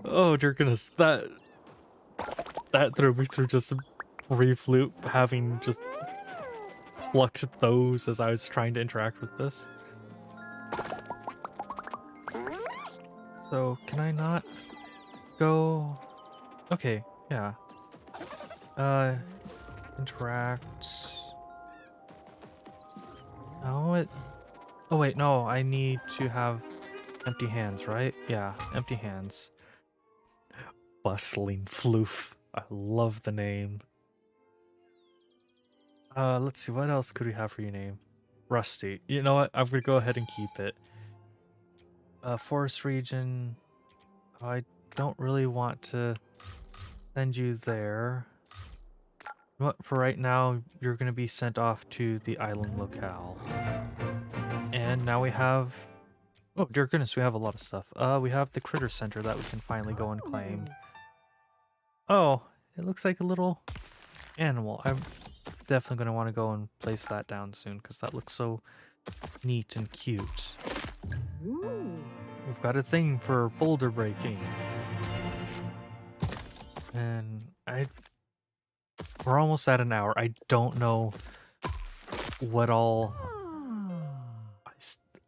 oh dear goodness, that threw me through just a brief loop, having just plucked those as I was trying to interact with this. So can I not go? Okay, yeah. Interact. Oh, it Oh wait, no, I need to have empty hands, right? Yeah, empty hands. Bustling Floof. I love the name. Let's see, what else could we have for your name? Rusty. You know what? I'm gonna go ahead and keep it. Forest region. I don't really want to send you there. But for right now, you're gonna be sent off to the island locale. And now we have... Oh, dear goodness, we have a lot of stuff. We have the critter center that we can finally go and claim. Oh, it looks like a little animal. I'm definitely going to want to go and place that down soon because that looks so neat and cute. We've got a thing for boulder breaking. And we're almost at an hour. I don't know what all...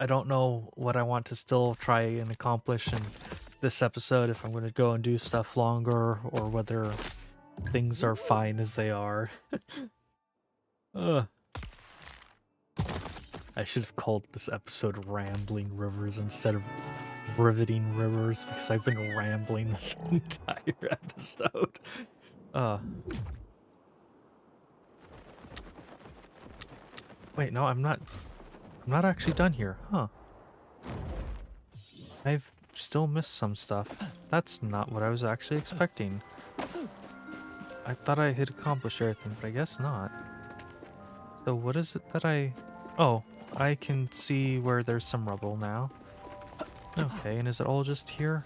I don't know what I want to still try and accomplish in this episode, if I'm going to go and do stuff longer or whether things are fine as they are. I should have called this episode Rambling Rivers instead of Riveting Rivers because I've been rambling this entire episode. Wait, no, I'm not actually done here, huh? I've still missed some stuff. That's not what I was actually expecting. I thought I had accomplished everything, but I guess not. So what is it that Oh, I can see where there's some rubble now. Okay, and is it all just here?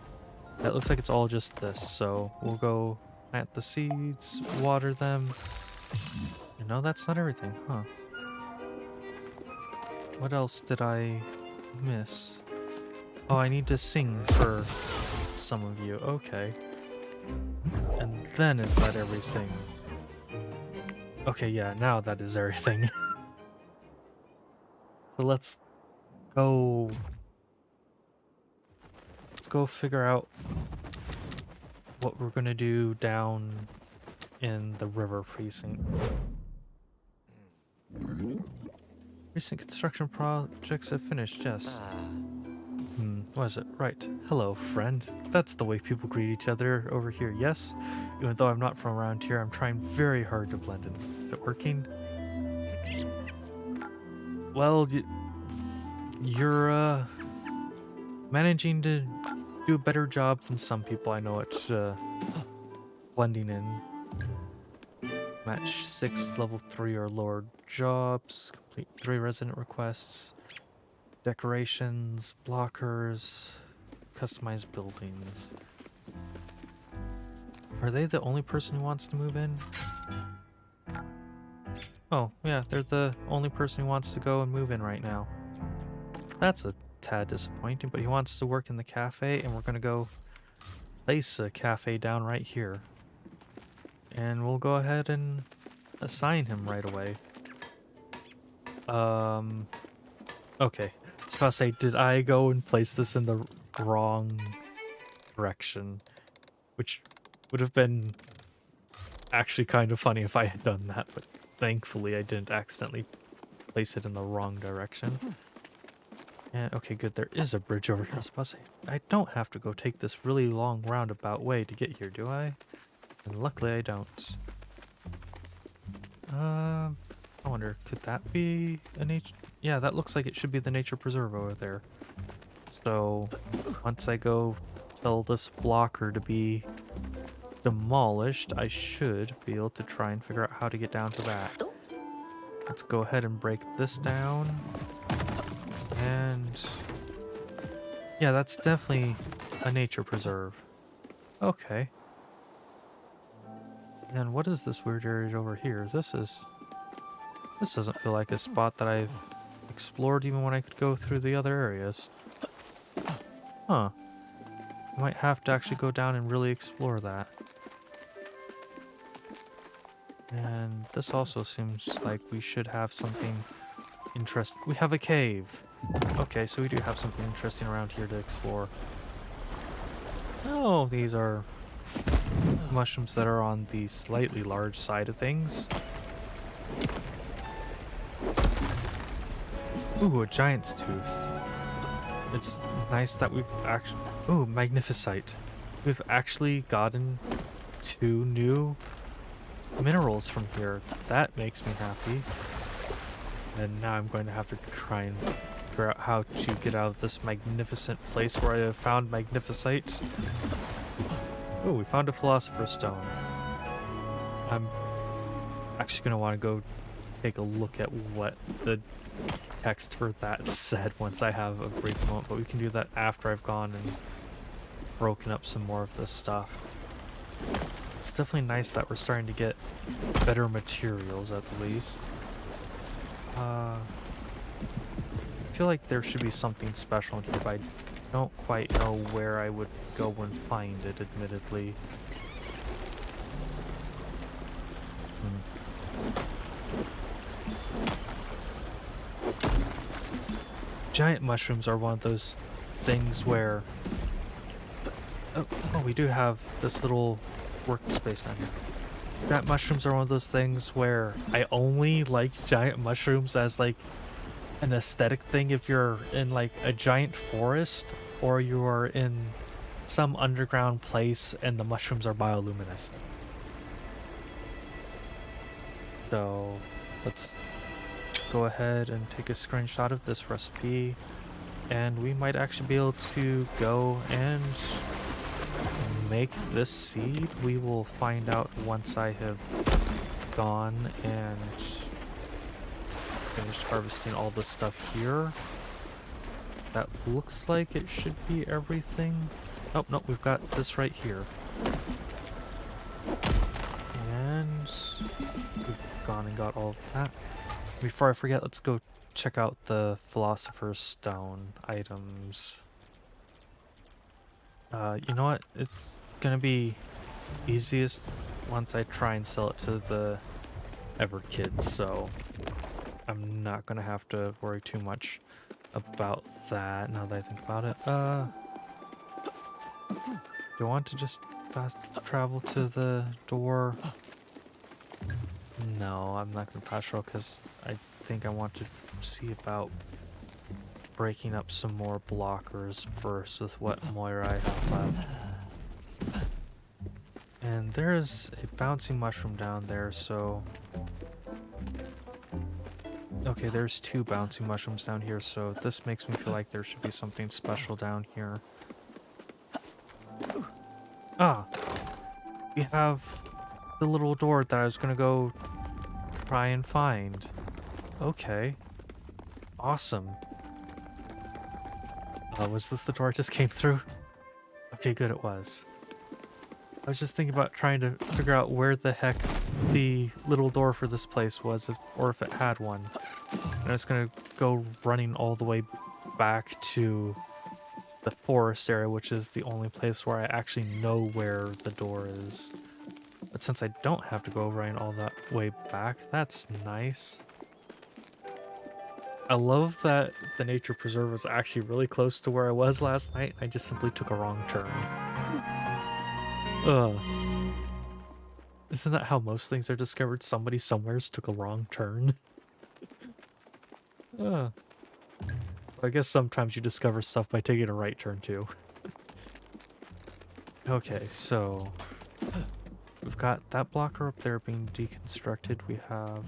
That looks like it's all just this, so we'll go plant the seeds, water them. No, that's not everything, huh? What else did I miss? Oh, I need to sing for some of you. Okay. And then is that everything? Okay, yeah, now that is everything. So let's go figure out what we're gonna do down in the river precinct. Recent construction projects have finished, yes. Was it? Right. Hello, friend. That's the way people greet each other over here, yes? Even though I'm not from around here, I'm trying very hard to blend in. Is it working? Well, you're, managing to do a better job than some people I know at, blending in. Match 6 level 3 or lower jobs. Complete 3 resident requests. Decorations, blockers, customized buildings. Are they the only person who wants to move in? Oh, yeah, they're the only person who wants to go and move in right now. That's a tad disappointing, but he wants to work in the cafe, and we're gonna go place a cafe down right here. And we'll go ahead and assign him right away. Okay. I was about to say, did I go and place this in the wrong direction? Which would have been actually kind of funny if I had done that, but thankfully I didn't accidentally place it in the wrong direction. And okay, good, there is a bridge over here. I was about to say, I don't have to go take this really long roundabout way to get here, do I? And luckily I don't. I wonder, could that be a nature? Yeah, that looks like it should be the nature preserve over there. So once I go tell this blocker to be demolished, I should be able to try and figure out how to get down to that. Let's go ahead and break this down. And yeah, that's definitely a nature preserve. Okay. And what is this weird area over here? This doesn't feel like a spot that I've explored even when I could go through the other areas. Huh. Might have to actually go down and really explore that. And this also seems like we should have something interesting. We have a cave. Okay, so we do have something interesting around here to explore. Oh, these are mushrooms that are on the slightly large side of things. Ooh, a giant's tooth. It's nice that we've actually... Ooh, magnificite. We've actually gotten 2 new minerals from here. That makes me happy. And now I'm going to have to try and figure out how to get out of this magnificent place where I have found magnificite. Oh, we found a philosopher's stone. I'm actually going to want to go take a look at what the text for that said once I have a brief moment, but we can do that after I've gone and broken up some more of this stuff. It's definitely nice that we're starting to get better materials at least. I feel like there should be something special in here, but I don't quite know where I would go and find it, admittedly. Giant mushrooms are one of those things where... Oh, we do have this little workspace down here. Giant mushrooms are one of those things where I only like giant mushrooms as like an aesthetic thing if you're in like a giant forest or you are in some underground place and the mushrooms are bioluminescent. So let's go ahead and take a screenshot of this recipe, and we might actually be able to go and make this seed. We will find out once I have gone and finished harvesting all this stuff here. That looks like it should be everything. Oh, no, we've got this right here. And we've gone and got all of that. Before I forget, let's go check out the Philosopher's Stone items. You know what? It's gonna be easiest once I try and sell it to the Everkids, so I'm not gonna have to worry too much about that now that I think about it. Do I want to just fast travel to the door? No, I'm not gonna fast travel because I think I want to see about breaking up some more blockers first with what Moira I have left. And there's a bouncing mushroom down there, so... Okay, there's 2 bouncing mushrooms down here, so this makes me feel like there should be something special down here. Ah! We have the little door that I was gonna go try and find. Okay. Awesome. Was this the door I just came through? Okay, good, it was. I was just thinking about trying to figure out where the heck the little door for this place was, or if it had one. And I was gonna go running all the way back to the forest area, which is the only place where I actually know where the door is. But since I don't have to go running all that way back, that's nice. I love that the nature preserve was actually really close to where I was last night. I just simply took a wrong turn. Ugh. Isn't that how most things are discovered? Somebody somewheres took a wrong turn. I guess sometimes you discover stuff by taking a right turn too. Okay, so we've got that blocker up there being deconstructed. We have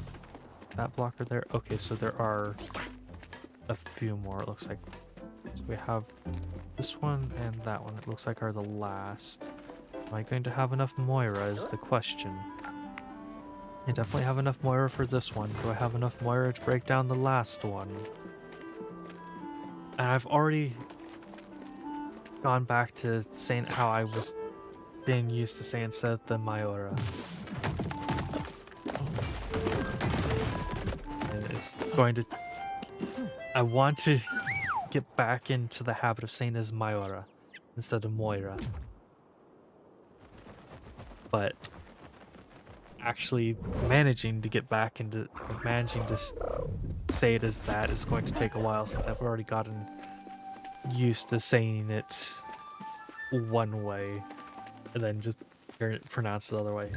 that blocker there. Okay, so there are a few more, it looks like. So we have this one and that one, it looks like are the last. Am I going to have enough Moira is the question. I definitely have enough Moira for this one. Do I have enough Moira to break down the last one? And I've already gone back to saying how I was being used to say instead of the Mayora. And it's going to... I want to get back into the habit of saying as Mayora instead of Moira. But actually managing to get back into managing to say it as that is going to take a while, since I've already gotten used to saying it one way and then just hearing it pronounced the other way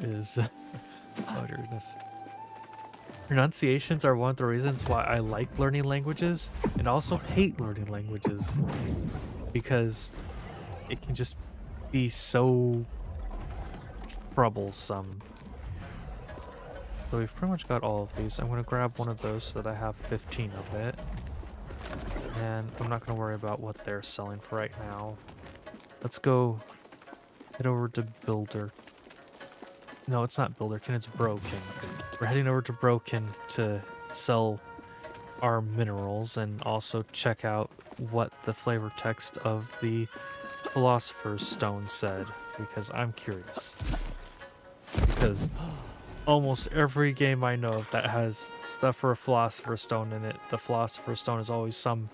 is oh dear goodness. Pronunciations are one of the reasons why I like learning languages and also hate learning languages, because it can just be so troublesome. So we've pretty much got all of these. I'm going to grab one of those so that I have 15 of it. And I'm not going to worry about what they're selling for right now. Let's go head over to Builder. No, it's not Builderkin, it's Broken. We're heading over to Broken to sell our minerals and also check out what the flavor text of the Philosopher's Stone said, because I'm curious. Because almost every game I know of that has stuff for a Philosopher's Stone in it, the Philosopher's Stone is always some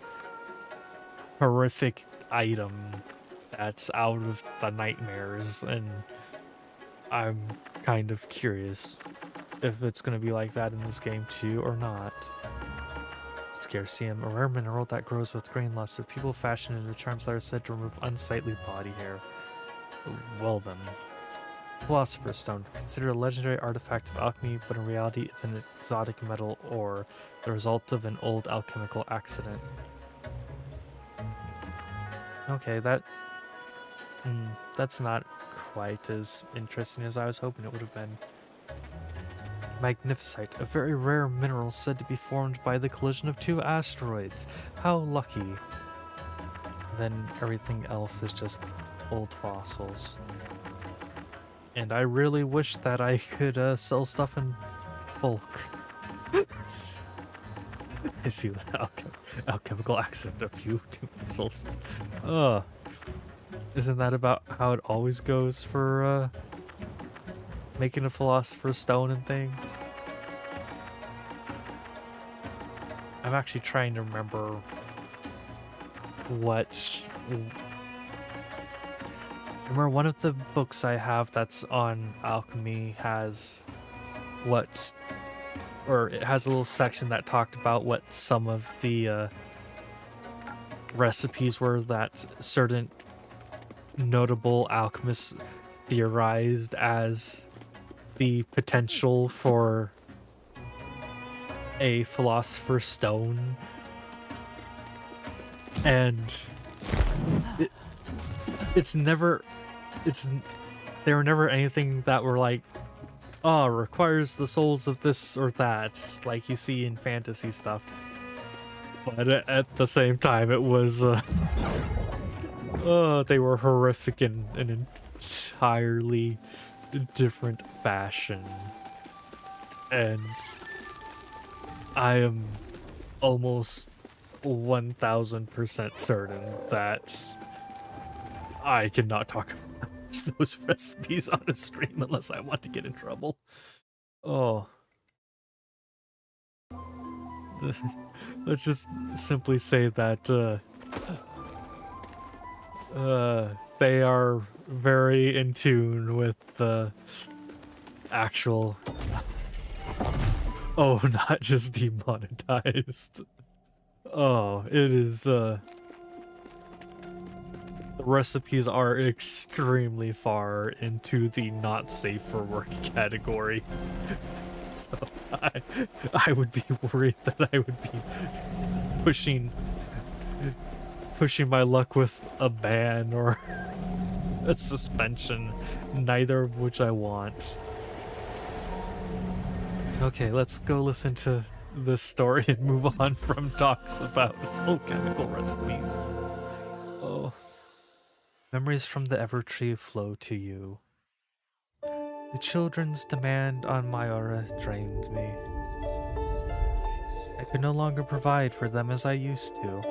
horrific item that's out of the nightmares, and I'm kind of curious if it's going to be like that in this game too or not. Scarcium, a rare mineral that grows with green luster. People fashion it into charms that are said to remove unsightly body hair. Well then. Philosopher's Stone, considered a legendary artifact of alchemy, but in reality it's an exotic metal ore, the result of an old alchemical accident. Okay, that's not quite as interesting as I was hoping it would have been. Magnificite, a very rare mineral said to be formed by the collision of two asteroids. How lucky. Then everything else is just old fossils. And I really wish that I could sell stuff in bulk. I see that alchemical accident, a few missiles. Isn't that about how it always goes for making a Philosopher's Stone and things? I'm actually trying to remember what... Remember, one of the books I have that's on alchemy has what... Or it has a little section that talked about what some of the recipes were that certain notable alchemists theorized as the potential for a Philosopher's Stone, and there were never anything that were like, oh, requires the souls of this or that, like you see in fantasy stuff. But at the same time, it was they were horrific in an entirely different fashion, and I am almost 1000% certain that I cannot talk about those recipes on a stream unless I want to get in trouble. Oh. Let's just simply say that they are very in tune with the actual... Oh, not just demonetized. Oh, it is, the recipes are extremely far into the not safe for work category. So I would be worried that I would be pushing my luck with a ban or a suspension, neither of which I want. Okay, let's go listen to this story and move on from talks about alchemical recipes. Oh. Memories from the Evertree flow to you. The children's demand on my aura drained me. I could no longer provide for them as I used to.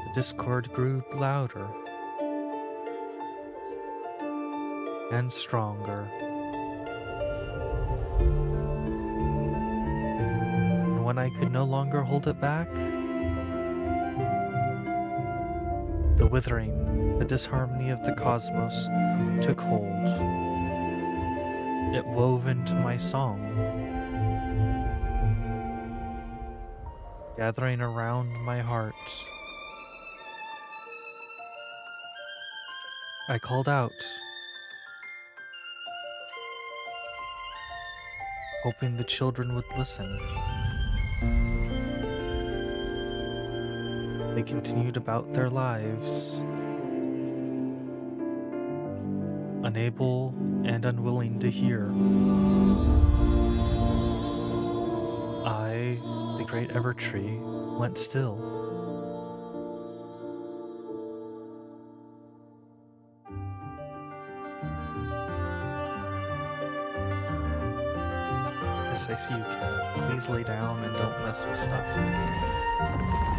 The discord grew louder and stronger. And when I could no longer hold it back, the withering, the disharmony of the cosmos took hold. It wove into my song, gathering around my heart. I called out. hoping the children would listen. They continued about their lives, unable and unwilling to hear. I, the great Evertree, went still. Yes, I see you, cat. Please lay down and don't mess with stuff.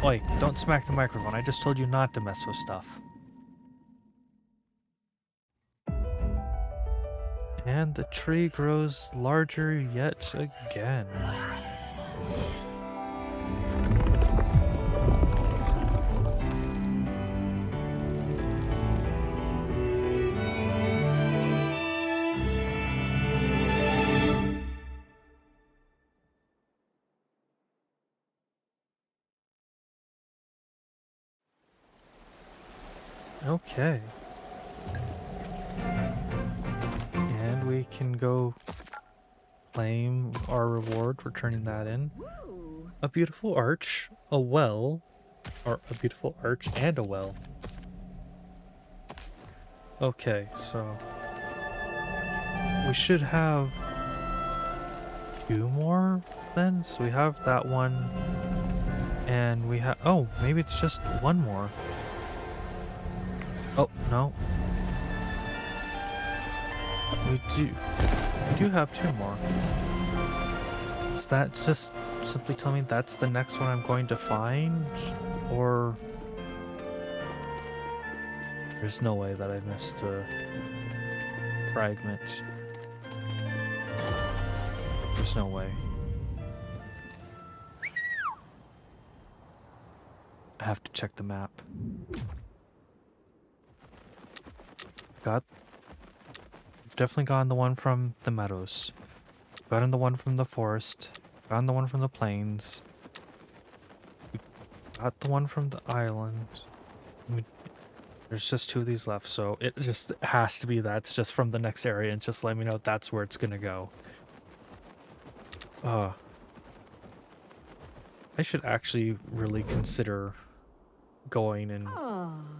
Oi, don't smack the microphone. I just told you not to mess with stuff. And the tree grows larger yet again. Okay. And we can go claim our reward for turning that in. A beautiful arch, a well, or a beautiful arch and a well. Okay, so we should have two more then. So we have that one, and we have, oh, maybe it's just one more. Oh, no. We do have two more. Is that just simply tell me that's the next one I'm going to find? Or there's no way that I missed a fragment. There's no way. I have to check the map. We've definitely gotten the one from the meadows. Gotten the one from the forest. Gotten the one from the plains. We got the one from the island. There's just two of these left, so it just has to be that's just from the next area, and just let me know that's where it's gonna go. I should actually really consider going and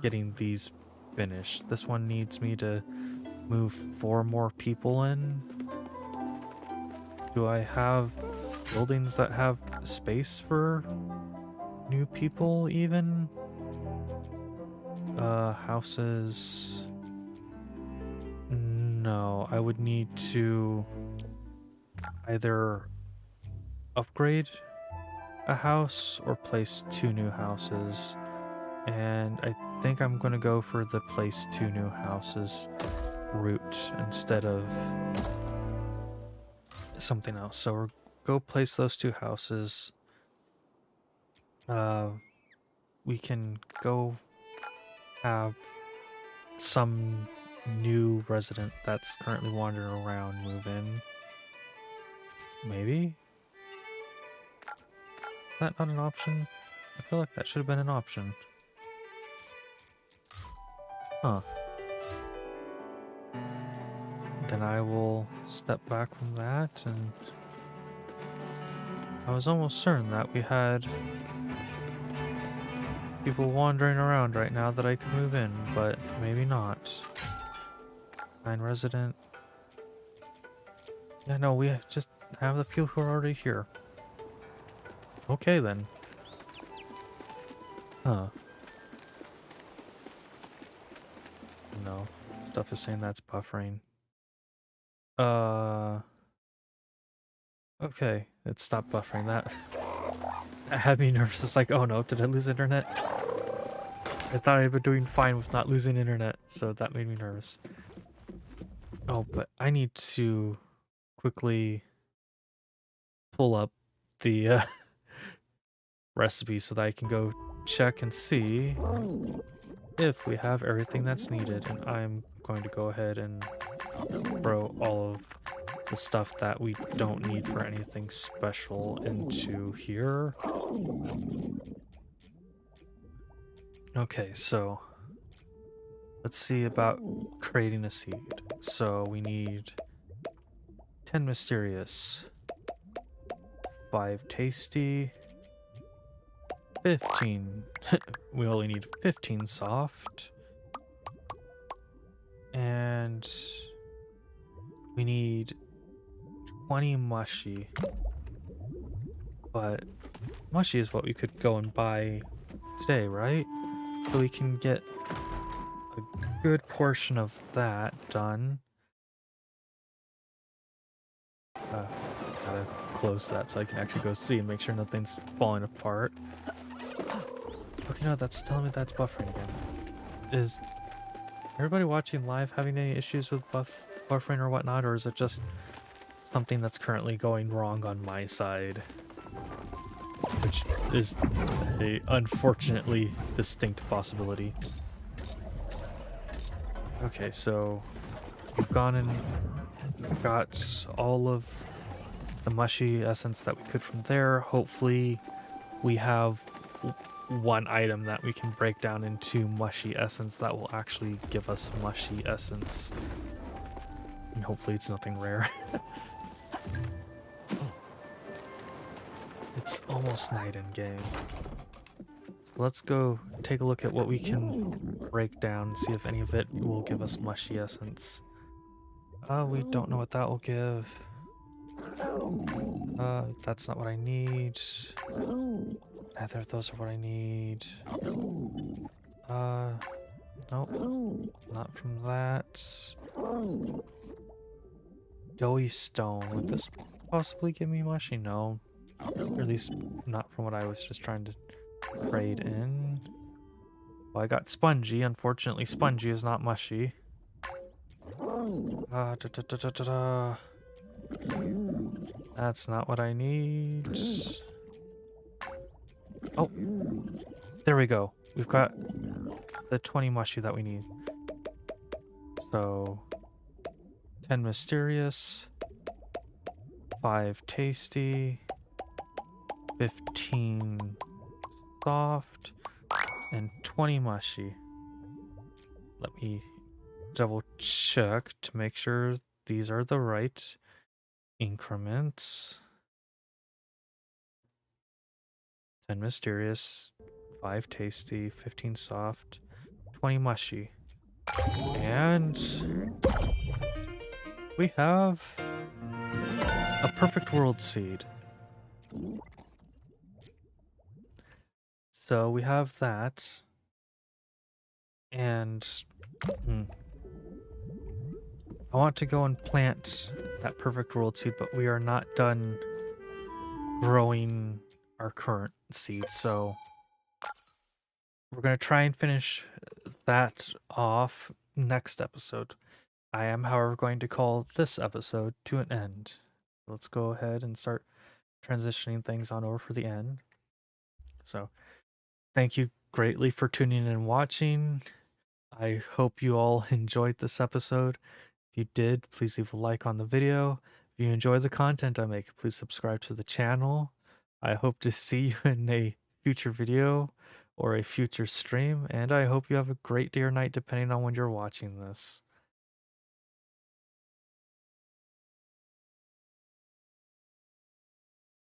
getting these finished. This one needs me to move 4 more people in. Do I have buildings that have space for new people even? Houses. No, I would need to either upgrade a house or place 2 new houses. And I think I'm going to go for the place 2 new houses route instead of something else. So we'll go place those 2 houses. We can go have some new resident that's currently wandering around move in. Maybe? Is that not an option? I feel like that should have been an option. Huh. Then I will step back from that, and I was almost certain that we had people wandering around right now that I could move in, but maybe not. Find resident. Yeah, no, we just have the people who are already here. Okay then. Huh. No. Stuff is saying that's buffering. Okay, it stopped buffering. That had me nervous. It's like, oh no, did I lose internet? I thought I'd been doing fine with not losing internet, so that made me nervous. Oh, but I need to quickly pull up the recipe so that I can go check and see if we have everything that's needed. And I'm going to go ahead and throw all of the stuff that we don't need for anything special into here. Okay, so let's see about creating a seed. So we need 10 mysterious. 5 tasty, 15. We only need 15 soft. And we need 20 mushy. But mushy is what we could go and buy today, right? So we can get a good portion of that done. Gotta close that so I can actually go see and make sure nothing's falling apart. Okay, no, that's telling me that's buffering again. Is everybody watching live having any issues with buffering or whatnot, or is it just something that's currently going wrong on my side? Which is a unfortunately distinct possibility. Okay, so we've gone and got all of the mushy essence that we could from there. Hopefully we have one item that we can break down into mushy essence that will actually give us mushy essence. And hopefully it's nothing rare. It's almost night in game. So let's go take a look at what we can break down, see if any of it will give us mushy essence. We don't know what that will give. That's not what I need. Neither of those are what I need. Nope. Not from that. Doughy stone. Would this possibly give me mushy? No. Or at least not from what I was just trying to trade in. Well, I got spongy. Unfortunately, spongy is not mushy. That's not what I need. Oh, there we go. We've got the 20 mushy that we need. So 10 mysterious, 5 tasty, 15 soft, and 20 mushy. Let me double check to make sure these are the right increments. 10 mysterious, 5 tasty, 15 soft, 20 mushy. And we have a perfect world seed. So we have that. And I want to go and plant that perfect world seed, but we are not done growing our current seed. So we're going to try and finish that off next episode. I am, however, going to call this episode to an end. Let's go ahead and start transitioning things on over for the end. So thank you greatly for tuning in and watching. I hope you all enjoyed this episode. If you did, please leave a like on the video. If you enjoy the content I make, please subscribe to the channel. I hope to see you in a future video or a future stream, and I hope you have a great day or night depending on when you're watching this.